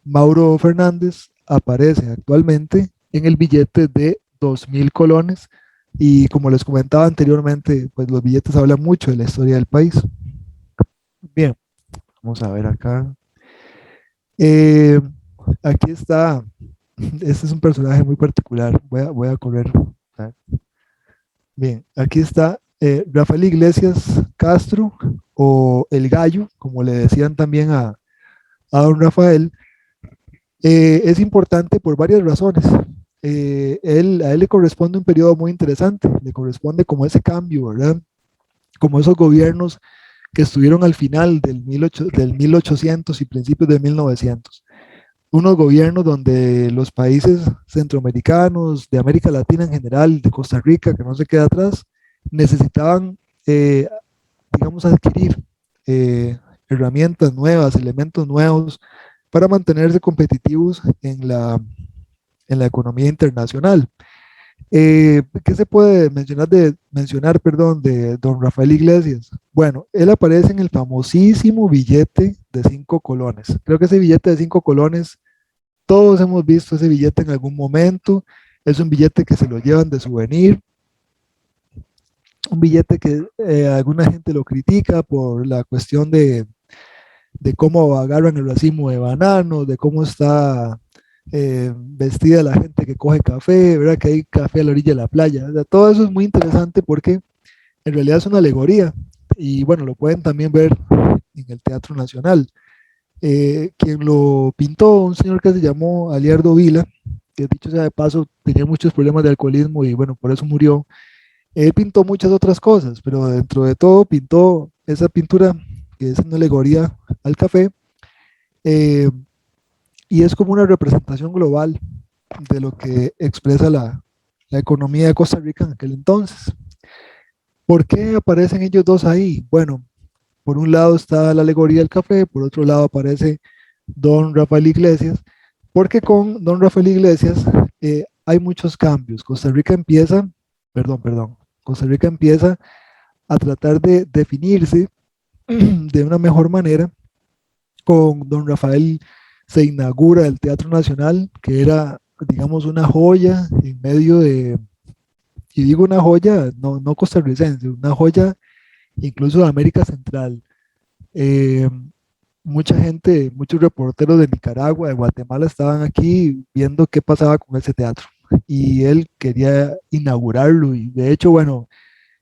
Mauro Fernández aparece actualmente en el billete de 2.000 colones y como les comentaba anteriormente, pues los billetes hablan mucho de la historia del país. Bien, vamos a ver acá. Eh, Aquí está, este es un personaje muy particular, voy a correr. Bien, aquí está Rafael Iglesias Castro, o el Gallo, como le decían también a don Rafael. Es importante por varias razones. A él le corresponde un periodo muy interesante, le corresponde como ese cambio, ¿verdad? Como esos gobiernos que estuvieron al final del 1800 y principios de 1900. Unos gobiernos donde los países centroamericanos, de América Latina en general, de Costa Rica, que no se queda atrás, necesitaban digamos, adquirir herramientas nuevas, elementos nuevos para mantenerse competitivos en la economía internacional. ¿Qué se puede mencionar, de don Rafael Iglesias? Bueno, él aparece en el famosísimo billete de 5 colones. Creo que ese billete de 5 colones, todos hemos visto ese billete en algún momento. Es un billete que se lo llevan de souvenir, un billete que alguna gente lo critica por la cuestión de cómo agarran el racimo de bananos, de cómo está vestida la gente que coge café, ¿verdad? Que hay café a la orilla de la playa. O sea, todo eso es muy interesante porque en realidad es una alegoría y bueno, lo pueden también ver en el Teatro Nacional. Quien lo pintó, un señor que se llamó Aliardo Vila, que dicho sea de paso tenía muchos problemas de alcoholismo y bueno, por eso murió. Él pintó muchas otras cosas, pero dentro de todo pintó esa pintura que es una alegoría al café, eh, y es como una representación global de lo que expresa la economía de Costa Rica en aquel entonces. ¿Por qué aparecen ellos dos ahí? Bueno, por un lado está la alegoría del café, por otro lado aparece don Rafael Iglesias, porque con don Rafael Iglesias hay muchos cambios. Costa Rica empieza a tratar de definirse de una mejor manera. Con don Rafael se inaugura el Teatro Nacional, que era, digamos, una joya en medio de, y digo una joya, no costarricense, una joya incluso de América Central. Eh, Mucha gente, muchos reporteros de Nicaragua, de Guatemala estaban aquí viendo qué pasaba con ese teatro y él quería inaugurarlo y de hecho, bueno,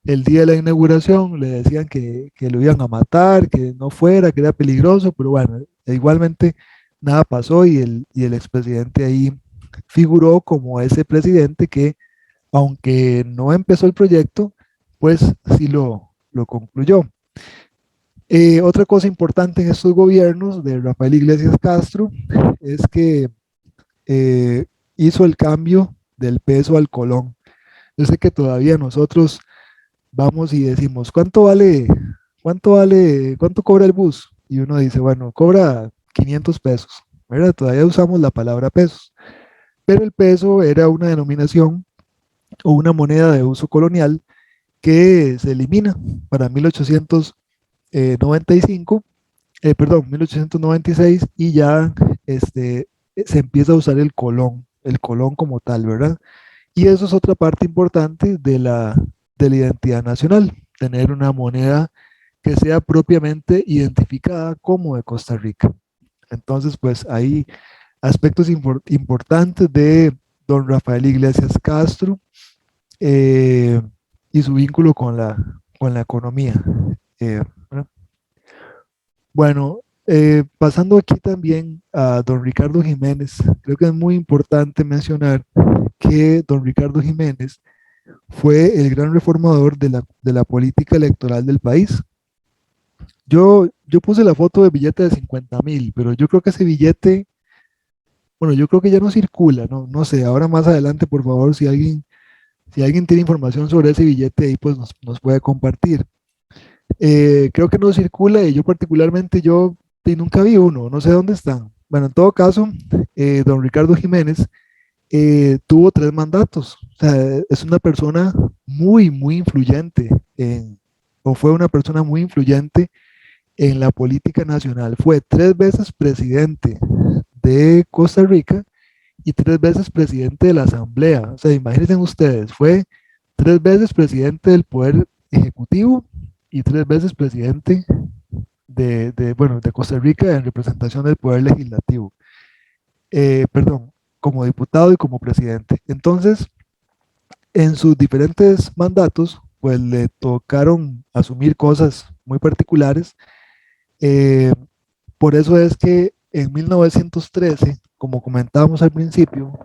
el día de la inauguración le decían que lo iban a matar, que no fuera, que era peligroso, pero bueno, igualmente nada pasó y el expresidente ahí figuró como ese presidente que, aunque no empezó el proyecto, pues sí lo concluyó. Otra cosa importante en estos gobiernos de Rafael Iglesias Castro es que hizo el cambio del peso al colón. Yo sé que todavía nosotros vamos y decimos, cuánto cobra el bus? Y uno dice, bueno, cobra 500 pesos, ¿verdad? Todavía usamos la palabra pesos, pero el peso era una denominación o una moneda de uso colonial que se elimina para 1895, 1896, y ya se empieza a usar el colón como tal, ¿verdad? Y eso es otra parte importante de la identidad nacional, tener una moneda que sea propiamente identificada como de Costa Rica. Entonces, pues hay aspectos importantes de don Rafael Iglesias Castro, eh, y su vínculo con la economía. ¿Verdad? Bueno, pasando aquí también a don Ricardo Jiménez, creo que es muy importante mencionar que don Ricardo Jiménez fue el gran reformador de la política electoral del país. Yo puse la foto del billete de 50.000, pero yo creo que ese billete, bueno, yo creo que ya no circula, no sé, ahora más adelante, por favor, si alguien tiene información sobre ese billete ahí, pues nos puede compartir. Creo que no circula y yo particularmente nunca vi uno, no sé dónde están. Bueno, en todo caso, don Ricardo Jiménez tuvo 3 mandatos. O sea, es una persona muy, muy influyente o fue una persona muy influyente en la política nacional. Fue 3 veces presidente de Costa Rica y 3 veces presidente de la Asamblea. O sea, imagínense ustedes, fue 3 veces presidente del Poder Ejecutivo y 3 veces presidente de Costa Rica en representación del Poder Legislativo. Perdón, como diputado y como presidente. Entonces, en sus diferentes mandatos, pues le tocaron asumir cosas muy particulares. Eh, por eso es que en 1913, como comentábamos al principio,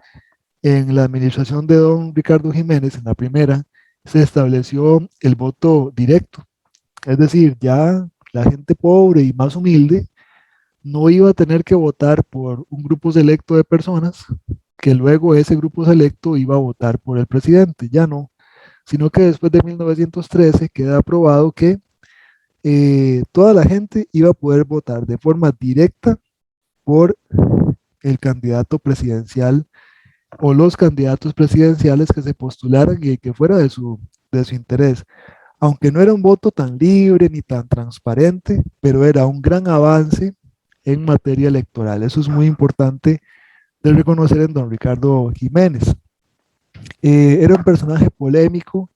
en la administración de don Ricardo Jiménez, en la primera, se estableció el voto directo. Es decir, ya la gente pobre y más humilde no iba a tener que votar por un grupo selecto de personas, que luego ese grupo selecto iba a votar por el presidente, ya no. sino que después de 1913 queda aprobado que toda la gente iba a poder votar de forma directa por el candidato presidencial o los candidatos presidenciales que se postularan y que fuera de su interés. Aunque no era un voto tan libre ni tan transparente, pero era un gran avance en materia electoral. Eso es muy importante de reconocer en don Ricardo Jiménez. Era un personaje polémico,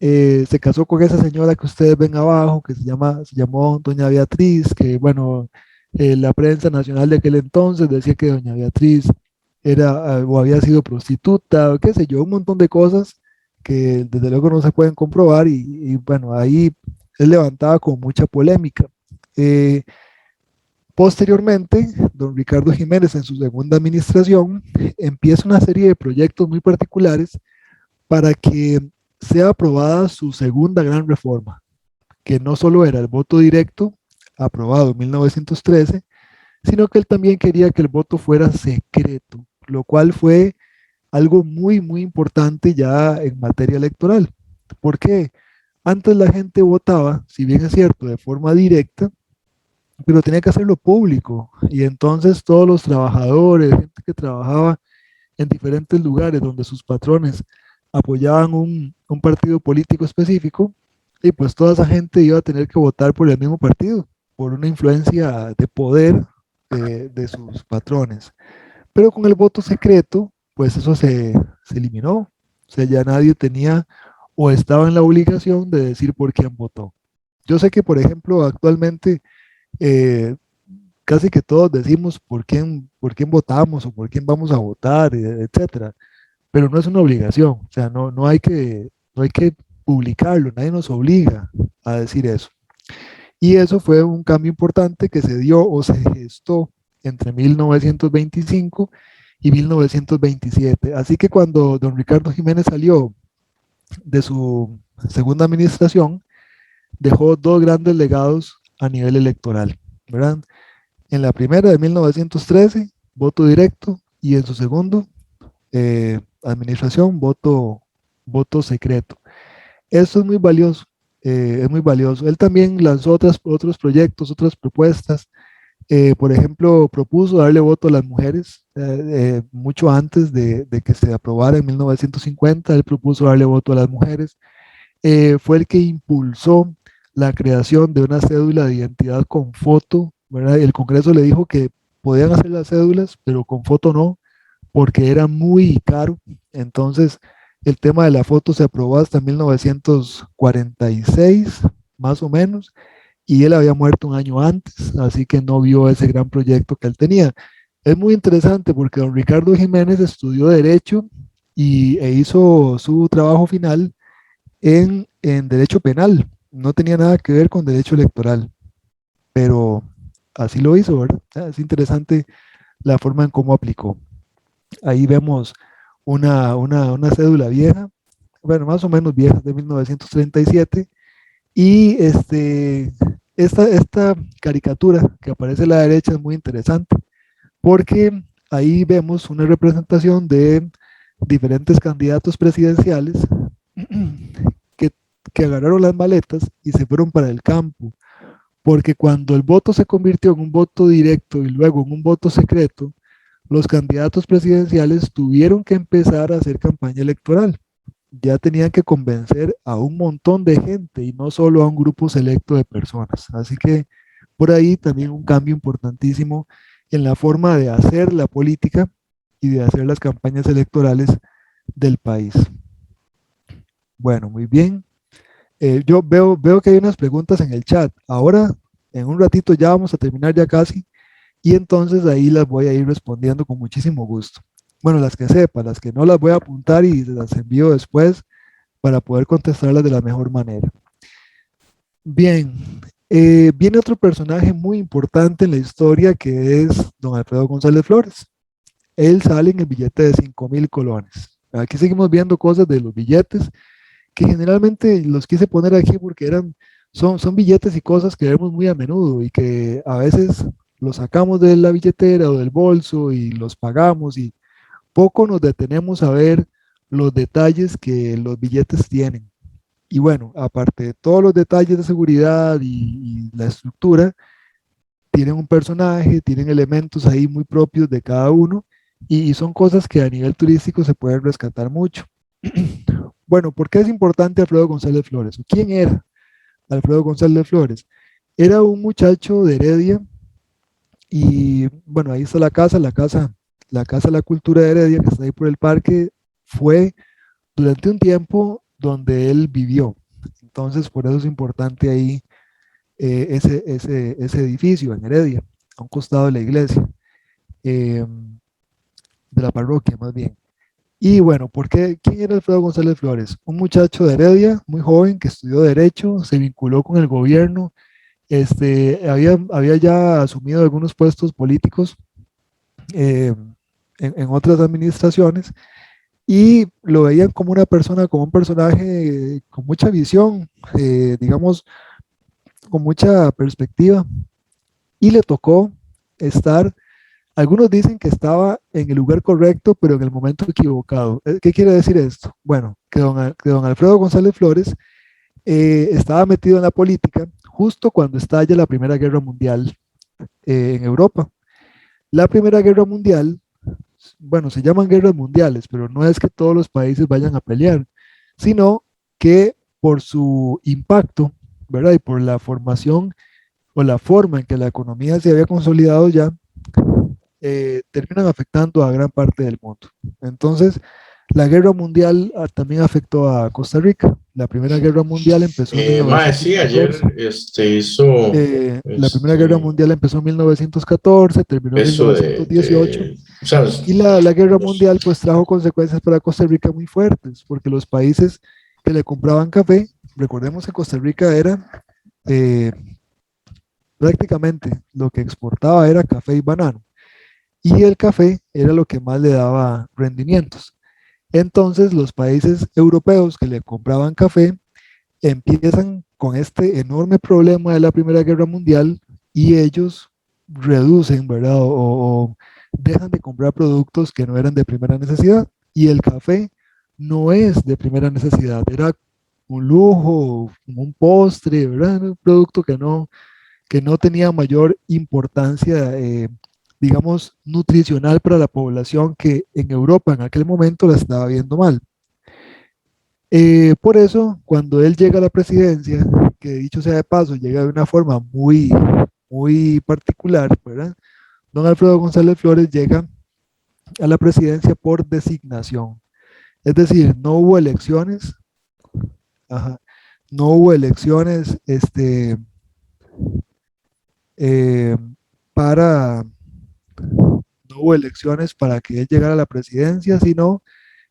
se casó con esa señora que ustedes ven abajo, que se llamó doña Beatriz, que bueno, la prensa nacional de aquel entonces decía que doña Beatriz era o había sido prostituta, o qué sé yo, un montón de cosas que desde luego no se pueden comprobar y bueno, ahí él levantaba con mucha polémica. Posteriormente, don Ricardo Jiménez en su segunda administración empieza una serie de proyectos muy particulares para que sea aprobada su segunda gran reforma, que no solo era el voto directo, aprobado en 1913, sino que él también quería que el voto fuera secreto, lo cual fue algo muy, muy importante ya en materia electoral. Porque antes la gente votaba, si bien es cierto, de forma directa, pero tenía que hacerlo público. Y entonces todos los trabajadores, gente que trabajaba en diferentes lugares donde sus patrones apoyaban un partido político específico, y pues toda esa gente iba a tener que votar por el mismo partido, por una influencia de poder de sus patrones. Pero con el voto secreto, pues eso se eliminó. O sea, ya nadie tenía o estaba en la obligación de decir por quién votó. Yo sé que, por ejemplo, actualmente eh, casi que todos decimos por quién votamos o por quién vamos a votar, etcétera, pero no es una obligación, o sea, no hay que publicarlo, nadie nos obliga a decir eso. Y eso fue un cambio importante que se dio o se gestó entre 1925 y 1927. Así que cuando don Ricardo Jiménez salió de su segunda administración, dejó dos grandes legados a nivel electoral, ¿verdad? En la primera de 1913, voto directo, y en su segundo administración, voto secreto. Esto es muy valioso, es muy valioso. Él también lanzó otros proyectos, otras propuestas. Por ejemplo, propuso darle voto a las mujeres mucho antes de que se aprobara en 1950. Él propuso darle voto a las mujeres. Fue el que impulsó la creación de una cédula de identidad con foto, ¿verdad? El Congreso le dijo que podían hacer las cédulas, pero con foto no, porque era muy caro. Entonces, el tema de la foto se aprobó hasta 1946, más o menos, y él había muerto un año antes, así que no vio ese gran proyecto que él tenía. Es muy interesante porque don Ricardo Jiménez estudió Derecho e hizo su trabajo final en Derecho Penal. No tenía nada que ver con Derecho Electoral, pero así lo hizo, ¿verdad? Es interesante la forma en cómo aplicó. Ahí vemos una cédula vieja, bueno, más o menos vieja, de 1937, y esta caricatura que aparece a la derecha es muy interesante, porque ahí vemos una representación de diferentes candidatos presidenciales que, que agarraron las maletas y se fueron para el campo, porque cuando el voto se convirtió en un voto directo y luego en un voto secreto, los candidatos presidenciales tuvieron que empezar a hacer campaña electoral. Ya tenían que convencer a un montón de gente y no solo a un grupo selecto de personas. Así que por ahí también un cambio importantísimo en la forma de hacer la política y de hacer las campañas electorales del país. Bueno, muy bien. Yo veo que hay unas preguntas en el chat. Ahora, en un ratito ya vamos a terminar ya casi, y entonces ahí las voy a ir respondiendo con muchísimo gusto. Bueno, las que sepa, las que no las voy a apuntar y las envío después para poder contestarlas de la mejor manera. Bien, viene otro personaje muy importante en la historia, que es don Alfredo González Flores. Él sale en el billete de 5,000 colones. Aquí seguimos viendo cosas de los billetes, que generalmente los quise poner aquí porque son billetes y cosas que vemos muy a menudo y que a veces los sacamos de la billetera o del bolso y los pagamos, y poco nos detenemos a ver los detalles que los billetes tienen. Y bueno, aparte de todos los detalles de seguridad y la estructura, tienen un personaje, tienen elementos ahí muy propios de cada uno y son cosas que a nivel turístico se pueden rescatar mucho. Bueno, ¿por qué es importante Alfredo González Flores? ¿Quién era Alfredo González Flores? Era un muchacho de Heredia y bueno, ahí está la casa de la cultura de Heredia, que está ahí por el parque, fue durante un tiempo donde él vivió. Entonces, por eso es importante ahí ese edificio en Heredia, a un costado de la iglesia, eh, de la parroquia más bien. Y bueno, ¿quién era Alfredo González Flores? Un muchacho de Heredia, muy joven, que estudió Derecho, se vinculó con el gobierno, había ya asumido algunos puestos políticos eh, en otras administraciones y lo veían como una persona, como un personaje con mucha visión, digamos, con mucha perspectiva, y le tocó estar, algunos dicen que estaba en el lugar correcto, pero en el momento equivocado. ¿Qué quiere decir esto? Bueno, que don Alfredo González Flores estaba metido en la política justo cuando estalla la Primera Guerra Mundial en Europa. La Primera Guerra Mundial, bueno, se llaman guerras mundiales, pero no es que todos los países vayan a pelear, sino que por su impacto, ¿verdad? Y por la formación o la forma en que la economía se había consolidado ya, terminan afectando a gran parte del mundo. Entonces, la guerra mundial también afectó a Costa Rica. La Primera Guerra Mundial empezó en Sí, ayer 1914. hizo La Primera Guerra Mundial empezó en 1914, terminó en eso 1918. o sea, Y la Guerra Mundial pues trajo consecuencias para Costa Rica muy fuertes, porque los países que le compraban café, recordemos que Costa Rica era prácticamente lo que exportaba era café y banano, y el café era lo que más le daba rendimientos. Entonces los países europeos que le compraban café empiezan con este enorme problema de la Primera Guerra Mundial y ellos reducen, ¿verdad? O dejan de comprar productos que no eran de primera necesidad, y el café no es de primera necesidad, era un lujo, un postre, ¿verdad? Un producto que no tenía mayor importancia, digamos, nutricional para la población que en Europa en aquel momento la estaba viendo mal. Por eso, cuando él llega a la presidencia, que dicho sea de paso, llega de una forma muy particular, ¿verdad? Don Alfredo González Flores llega a la presidencia por designación. Es decir, no hubo elecciones, ajá, no hubo elecciones eh, para, no hubo elecciones para que él llegara a la presidencia, sino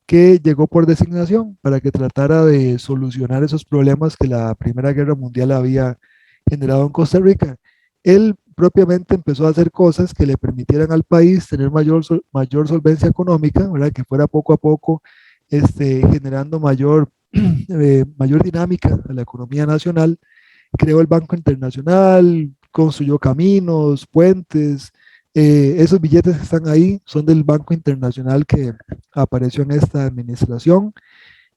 que llegó por designación para que tratara de solucionar esos problemas que la Primera Guerra Mundial había generado en Costa Rica. Él propiamente empezó a hacer cosas que le permitieran al país tener mayor solvencia económica, ¿verdad? Que fuera poco a poco generando mayor dinámica a la economía nacional. Creó el Banco Internacional, construyó caminos, puentes. Esos billetes que están ahí son del Banco Internacional que apareció en esta administración,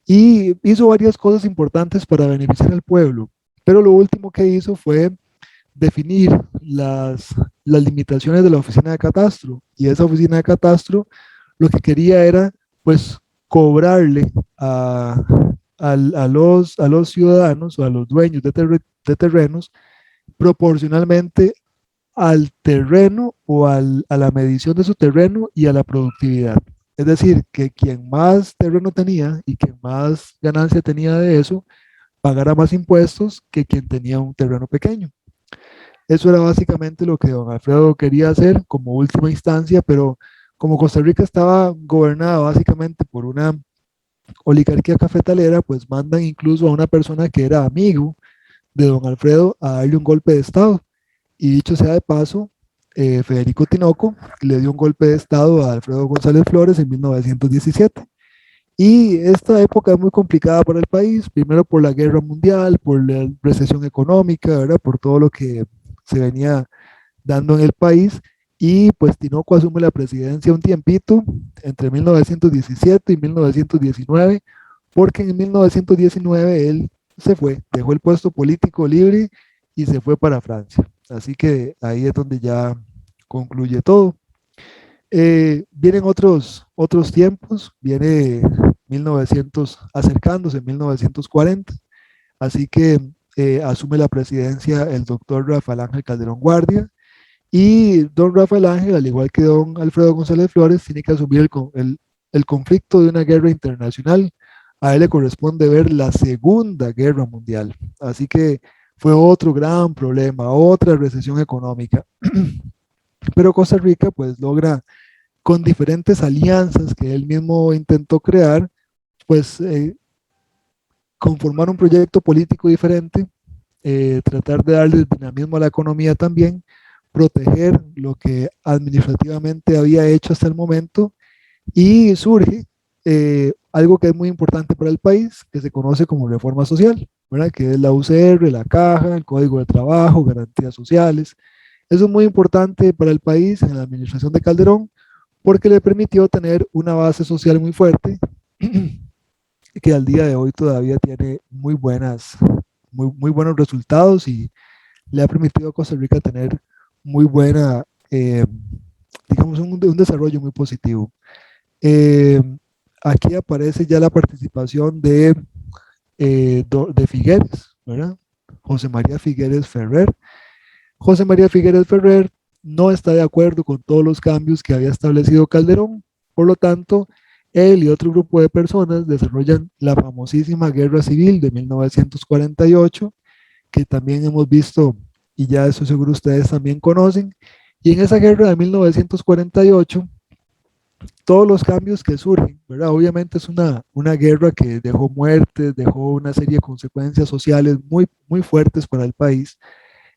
y hizo varias cosas importantes para beneficiar al pueblo, pero lo último que hizo fue definir las limitaciones de la oficina de catastro, y esa oficina de catastro lo que quería era pues cobrarle a los ciudadanos o a los dueños de terrenos proporcionalmente al terreno o a la medición de su terreno y a la productividad. Es decir, que quien más terreno tenía y quien más ganancia tenía de eso, pagara más impuestos que quien tenía un terreno pequeño. Eso era básicamente lo que don Alfredo quería hacer como última instancia, pero como Costa Rica estaba gobernada básicamente por una oligarquía cafetalera, pues mandan incluso a una persona que era amigo de don Alfredo a darle un golpe de Estado. Y dicho sea de paso, Federico Tinoco le dio un golpe de Estado a Alfredo González Flores en 1917. Y esta época es muy complicada para el país, primero por la guerra mundial, por la recesión económica, ¿verdad? Por todo lo que se venía dando en el país. y pues Tinoco asume la presidencia un tiempito entre 1917 y 1919, porque en 1919 él se fue, dejó el puesto político libre y se fue para Francia. Así que ahí es donde ya concluye todo. Vienen otros tiempos, viene 1900, acercándose 1940, así que asume la presidencia el doctor Rafael Ángel Calderón Guardia, y don Rafael Ángel, al igual que don Alfredo González Flores, tiene que asumir el conflicto de una guerra internacional. A él le corresponde ver la Segunda Guerra Mundial, así que fue otro gran problema, otra recesión económica. Pero Costa Rica pues logra, con diferentes alianzas que él mismo intentó crear, pues conformar un proyecto político diferente, tratar de darle dinamismo a la economía también, proteger lo que administrativamente había hecho hasta el momento, y surge algo que es muy importante para el país, que se conoce como reforma social, ¿verdad? Que es la UCR, la Caja, el Código de Trabajo, garantías sociales. Eso es muy importante para el país en la administración de Calderón, porque le permitió tener una base social muy fuerte que al día de hoy todavía tiene muy buenos resultados, y le ha permitido a Costa Rica tener muy buena, digamos, un desarrollo muy positivo. Eh, Aquí aparece ya la participación de Figueres, ¿verdad? José María Figueres Ferrer. José María Figueres Ferrer no está de acuerdo con todos los cambios que había establecido Calderón, por lo tanto, él y otro grupo de personas desarrollan la famosísima Guerra Civil de 1948, que también hemos visto y ya eso seguro ustedes también conocen. Y en esa guerra de 1948, todos los cambios que surgen, ¿verdad? Obviamente es una guerra que dejó muertes, dejó una serie de consecuencias sociales muy fuertes para el país.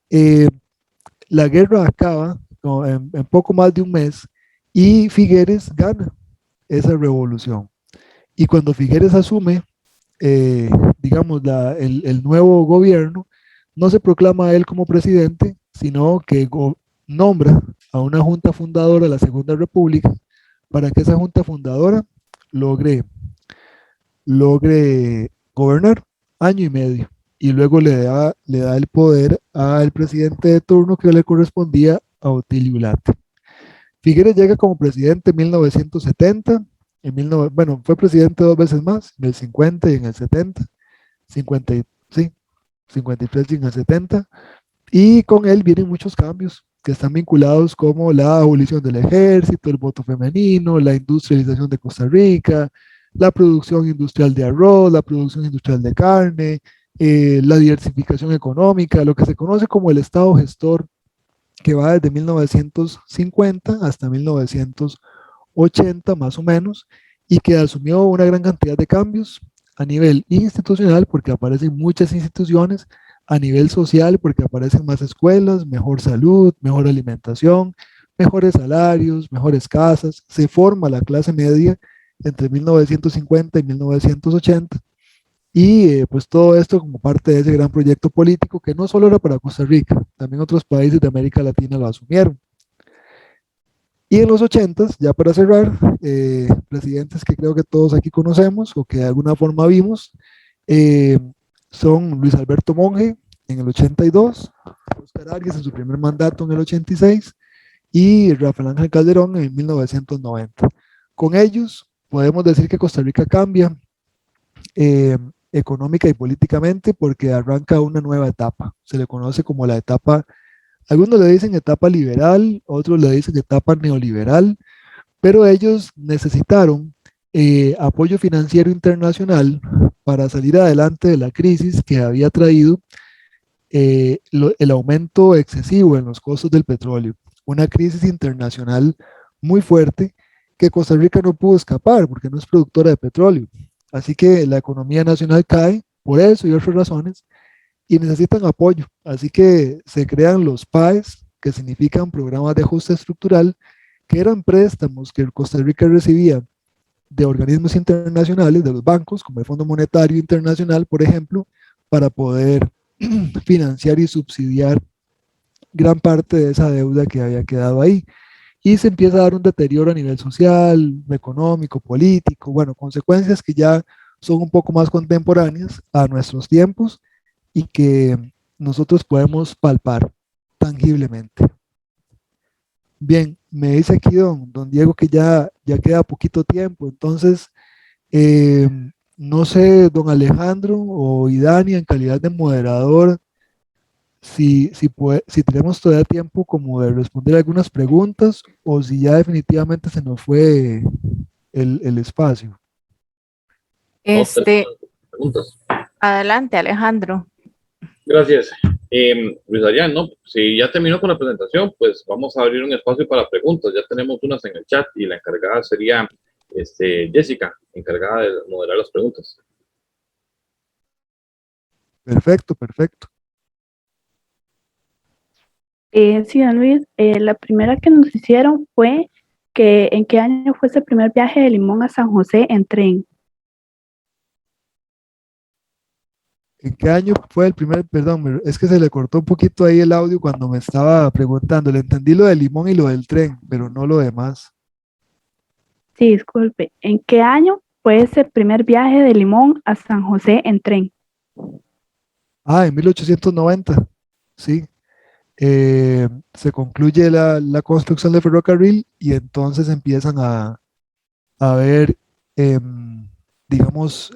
Eh, la guerra acaba, ¿no?, en poco más de un mes, y Figueres gana esa revolución. Y cuando Figueres asume, eh, digamos, el nuevo gobierno, no se proclama a él como presidente, sino que nombra a una junta fundadora de la Segunda República, para que esa junta fundadora logre, logre gobernar año y medio, y luego le da el poder al presidente de turno que le correspondía a Otilio Ulate. Figueres llega como presidente en 1970, bueno, fue presidente dos veces más, en el 50 y en el 70, 50, sí, 53 y en el 70, y con él vienen muchos cambios que están vinculados, como la abolición del ejército, el voto femenino, la industrialización de Costa Rica, la producción industrial de arroz, la producción industrial de carne, la diversificación económica, lo que se conoce como el Estado gestor, que va desde 1950 hasta 1980 más o menos, y que asumió una gran cantidad de cambios a nivel institucional, porque aparecen muchas instituciones, a nivel social, porque aparecen más escuelas, mejor salud, mejor alimentación, mejores salarios, mejores casas, se forma la clase media entre 1950 y 1980, y pues todo esto como parte de ese gran proyecto político que no solo era para Costa Rica, también otros países de América Latina lo asumieron. Y en los 80s, ya para cerrar, presidentes que creo que todos aquí conocemos o que de alguna forma vimos, eh, son Luis Alberto Monge en el 82, Oscar Arias en su primer mandato en el 86 y Rafael Ángel Calderón en 1990. Con ellos podemos decir que Costa Rica cambia económica y políticamente, porque arranca una nueva etapa. Se le conoce como la etapa, algunos le dicen etapa liberal, otros le dicen etapa neoliberal, pero ellos necesitaron apoyo financiero internacional para salir adelante de la crisis que había traído el aumento excesivo en los costos del petróleo, una crisis internacional muy fuerte que Costa Rica no pudo escapar porque no es productora de petróleo. Así que la economía nacional cae por eso y otras razones, y necesitan apoyo. Así que se crean los PAES, que significan programas de ajuste estructural, que eran préstamos que Costa Rica recibía de organismos internacionales, de los bancos, como el Fondo Monetario Internacional, por ejemplo, para poder financiar y subsidiar gran parte de esa deuda que había quedado ahí. y se empieza a dar un deterioro a nivel social, económico, político, bueno, consecuencias que ya son un poco más contemporáneas a nuestros tiempos y que nosotros podemos palpar tangiblemente. Bien, me dice aquí don Diego que ya queda poquito tiempo, entonces eh, no sé, don Alejandro o Idania en calidad de moderador, si tenemos todavía tiempo como de responder algunas preguntas o si ya definitivamente se nos fue el espacio. Este, Preguntas. adelante, Alejandro. Gracias. Luis Adrián, ¿no? Si ya terminó con la presentación, pues vamos a abrir un espacio para preguntas. Ya tenemos unas en el chat y la encargada sería Jessica, encargada de moderar las preguntas. Perfecto, perfecto. Sí, don Luis, la primera que nos hicieron fue que en qué año fue ese primer viaje de Limón a San José en tren. ¿En qué año fue el primer, perdón, es que se le cortó un poquito ahí el audio cuando me estaba preguntando, le entendí lo del limón y lo del tren, pero no lo demás. Sí, disculpe, ¿en qué año fue ese primer viaje de Limón a San José en tren? Ah, en 1890, sí. Se concluye la construcción del ferrocarril y entonces empiezan a ver, digamos,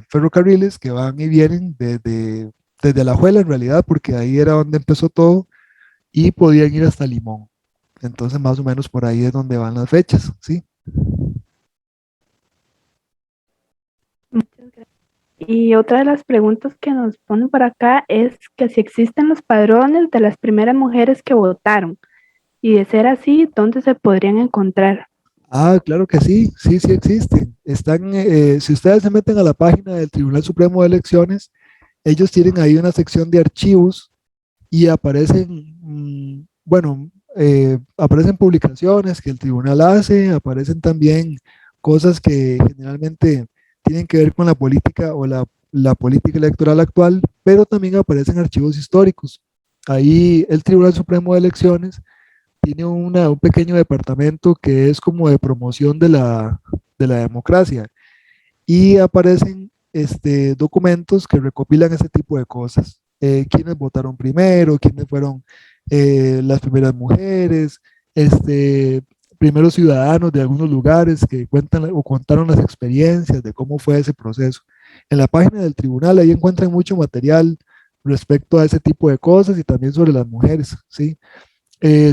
ferrocarriles que van y vienen desde Alajuela en realidad, porque ahí era donde empezó todo y podían ir hasta Limón. Entonces, más o menos por ahí es donde van las fechas, ¿sí? Muchas gracias. Y otra de las preguntas que nos ponen por acá es que si existen los padrones de las primeras mujeres que votaron y de ser así, ¿dónde se podrían encontrar? Ah, claro que sí, sí, sí existen. Están, si ustedes se meten a la página del Tribunal Supremo de Elecciones, ellos tienen ahí una sección de archivos y aparecen, bueno, aparecen publicaciones que el tribunal hace, aparecen también cosas que generalmente tienen que ver con la política o la política electoral actual, pero también aparecen archivos históricos. Ahí el Tribunal Supremo de Elecciones tiene un pequeño departamento que es como de promoción de la democracia y aparecen documentos que recopilan ese tipo de cosas. Quiénes votaron primero, quiénes fueron las primeras mujeres, primeros ciudadanos de algunos lugares que cuentan o contaron las experiencias de cómo fue ese proceso. En la página del tribunal ahí encuentran mucho material respecto a ese tipo de cosas y también sobre las mujeres, ¿sí?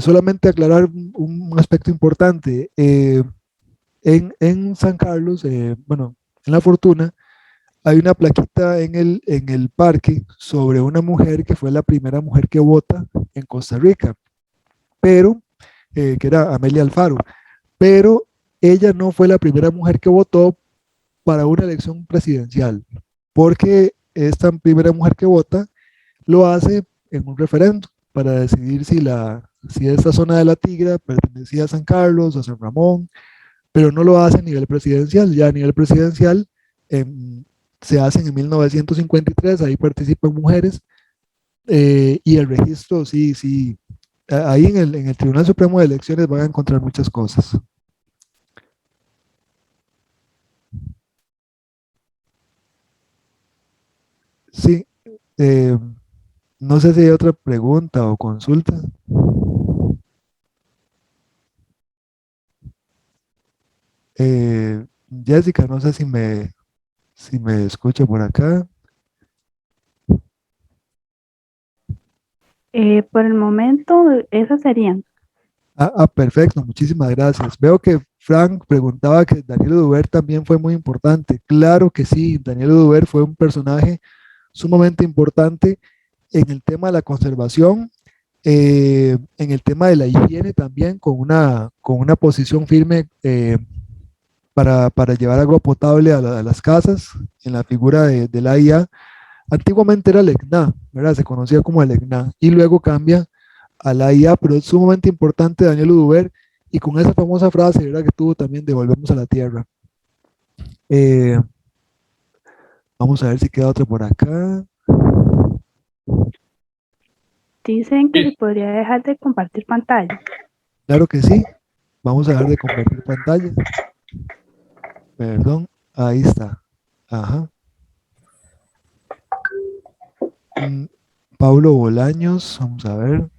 Solamente aclarar un aspecto importante. En San Carlos, bueno, en La Fortuna, hay una plaquita en el parque sobre una mujer que fue la primera mujer que vota en Costa Rica, pero, que era Amelia Alfaro, pero ella no fue la primera mujer que votó para una elección presidencial, porque esta primera mujer que vota lo hace en un referendo para decidir si esta zona de la Tigra pertenecía a San Carlos, a San Ramón, pero no lo hace a nivel presidencial. Ya a nivel presidencial se hacen en 1953, ahí participan mujeres y el registro, sí, sí, ahí en el Tribunal Supremo de Elecciones van a encontrar muchas cosas. Sí, eh, no sé si hay otra pregunta o consulta. Jessica, no sé si me escucha por acá. Por el momento, esas serían. Perfecto, muchísimas gracias. Veo que Frank preguntaba que Daniel Oduber también fue muy importante. Claro que sí, Daniel Oduber fue un personaje sumamente importante en el tema de la conservación, en el tema de la higiene también, con una posición firme para llevar agua potable a las casas, en la figura de la IA. Antiguamente era el ECNA, ¿verdad? Se conocía como el ECNA y luego cambia a la IA, pero es sumamente importante Daniel Oduber y con esa famosa frase, ¿verdad? Que tuvo también de volvemos a la tierra. Eh, Vamos a ver si queda otra por acá. Dicen que se Sí, podría dejar de compartir pantalla. Claro que sí. Vamos a dejar de compartir pantalla. Perdón, ahí está. Ajá. Paulo Bolaños, vamos a ver.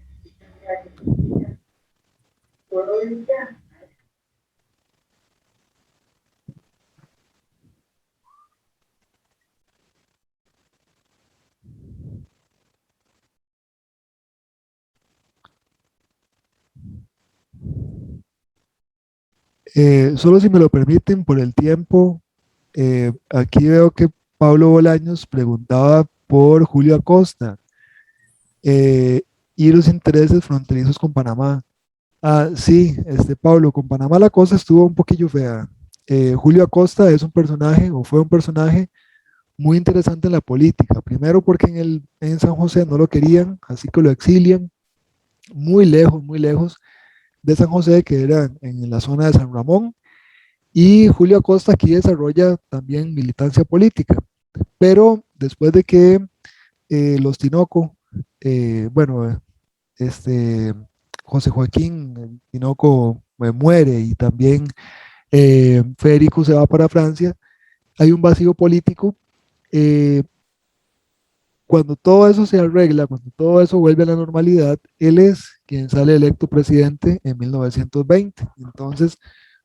Solo si me lo permiten, por el tiempo, aquí veo que Pablo Bolaños preguntaba por Julio Acosta y los intereses fronterizos con Panamá. Ah, sí, Pablo, con Panamá la cosa estuvo un poquillo fea. Julio Acosta es un personaje, o fue un personaje muy interesante en la política. Primero porque en San José no lo querían, así que lo exilian muy lejos de San José, que era en la zona de San Ramón. Y Julio Acosta aquí desarrolla también militancia política, pero después de que los Tinoco, bueno, José Joaquín Tinoco muere y también Federico se va para Francia, hay un vacío político. Cuando todo eso se arregla, cuando todo eso vuelve a la normalidad, él es quien sale electo presidente en 1920. Entonces,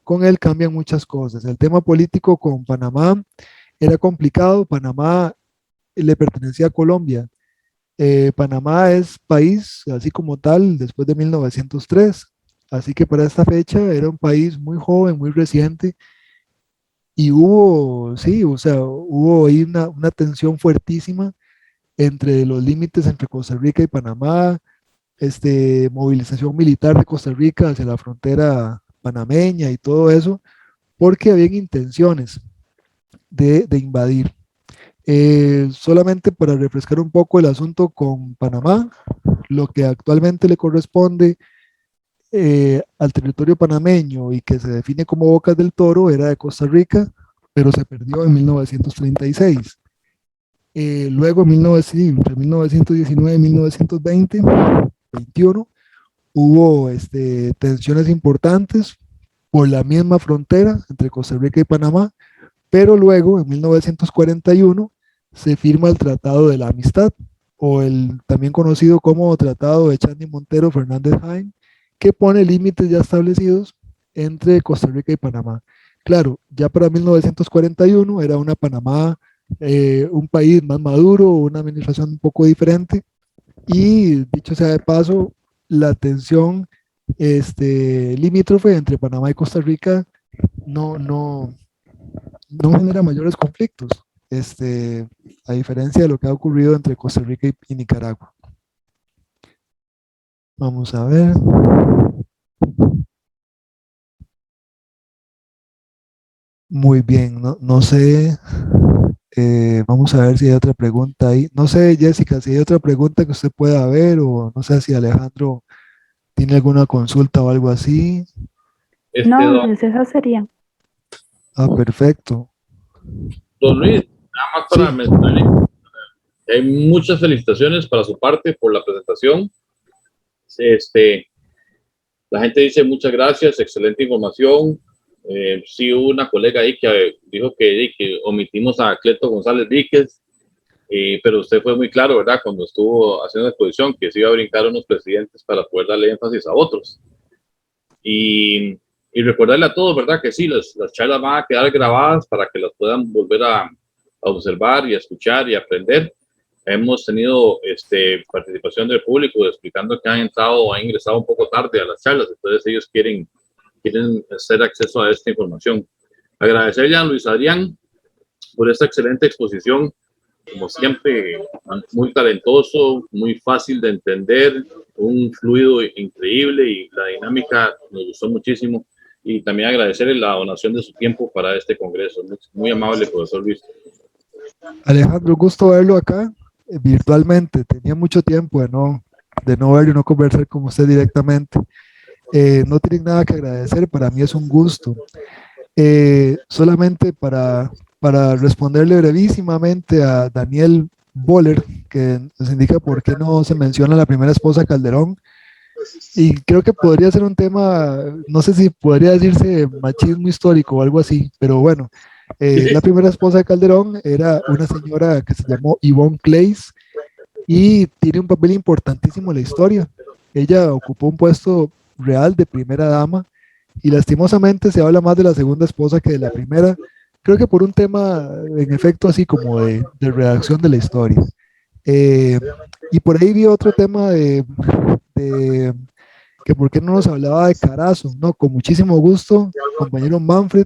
con él cambian muchas cosas. El tema político con Panamá era complicado. Panamá le pertenecía a Colombia. Panamá es país, así como tal, después de 1903. Así que para esta fecha era un país muy joven, muy reciente. Y hubo, sí, o sea, hubo ahí una tensión fuertísima entre los límites entre Costa Rica y Panamá, movilización militar de Costa Rica hacia la frontera panameña y todo eso, porque habían intenciones de invadir. Solamente para refrescar un poco el asunto con Panamá, lo que actualmente le corresponde al territorio panameño y que se define como Bocas del Toro era de Costa Rica, pero se perdió en 1936. Luego, entre 1919 y 1920, 21, hubo tensiones importantes por la misma frontera entre Costa Rica y Panamá, pero luego, en 1941, se firma el Tratado de la Amistad, o el también conocido como Tratado de Chandy Montero Fernández Jaén, que pone límites ya establecidos entre Costa Rica y Panamá. Claro, ya para 1941 era una Panamá, un país más maduro, una administración un poco diferente, y dicho sea de paso, la tensión limítrofe entre Panamá y Costa Rica no genera mayores conflictos, a diferencia de lo que ha ocurrido entre Costa Rica y Nicaragua. Vamos a ver. Muy bien, no sé, vamos a ver si hay otra pregunta ahí. No sé, Jessica, si hay otra pregunta que usted pueda ver, o no sé si Alejandro tiene alguna consulta o algo así. No, esas serían. Ah, perfecto. Don Luis, nada más para mencionarle, hay muchas felicitaciones para su parte por la presentación. La gente dice muchas gracias, excelente información. Sí, hubo una colega ahí que dijo que omitimos a Cleto González Víquez, pero usted fue muy claro, ¿verdad? Cuando estuvo haciendo la exposición, que se iba a brincar unos presidentes para poder darle énfasis a otros. Y recordarle a todos, ¿verdad? Que sí, las charlas van a quedar grabadas para que las puedan volver a observar y a escuchar y aprender. Hemos tenido participación del público explicando que han entrado o han ingresado un poco tarde a las charlas, entonces ellos quieren hacer acceso a esta información. Agradecerle a Luis Adrián por esta excelente exposición, como siempre, muy talentoso, muy fácil de entender, un fluido increíble y la dinámica nos gustó muchísimo. Y también agradecerle la donación de su tiempo para este congreso. Muy amable, profesor Luis. Alejandro, gusto verlo acá virtualmente. Tenía mucho tiempo de no verlo y no conversar con usted directamente. No tienen nada que agradecer, para mí es un gusto. Solamente para responderle brevísimamente a Daniel Boller, que nos indica por qué no se menciona la primera esposa Calderón. Y creo que podría ser un tema, no sé si podría decirse machismo histórico o algo así, pero bueno, la primera esposa de Calderón era una señora que se llamó Yvonne Clays y tiene un papel importantísimo en la historia. Ella ocupó un puesto real de primera dama y lastimosamente se habla más de la segunda esposa que de la primera, creo que por un tema en efecto así como de redacción de la historia. Eh, y por ahí vi otro tema de que por qué no nos hablaba de Carazo, ¿no? Con muchísimo gusto, compañero Manfred,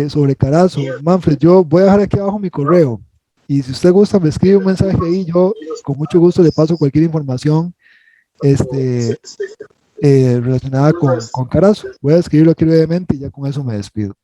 sobre Carazo. Manfred, yo voy a dejar aquí abajo mi correo y si usted gusta me escribe un mensaje ahí, yo con mucho gusto le paso cualquier información este, relacionada con Carazo. Voy a escribirlo aquí brevemente y ya con eso me despido.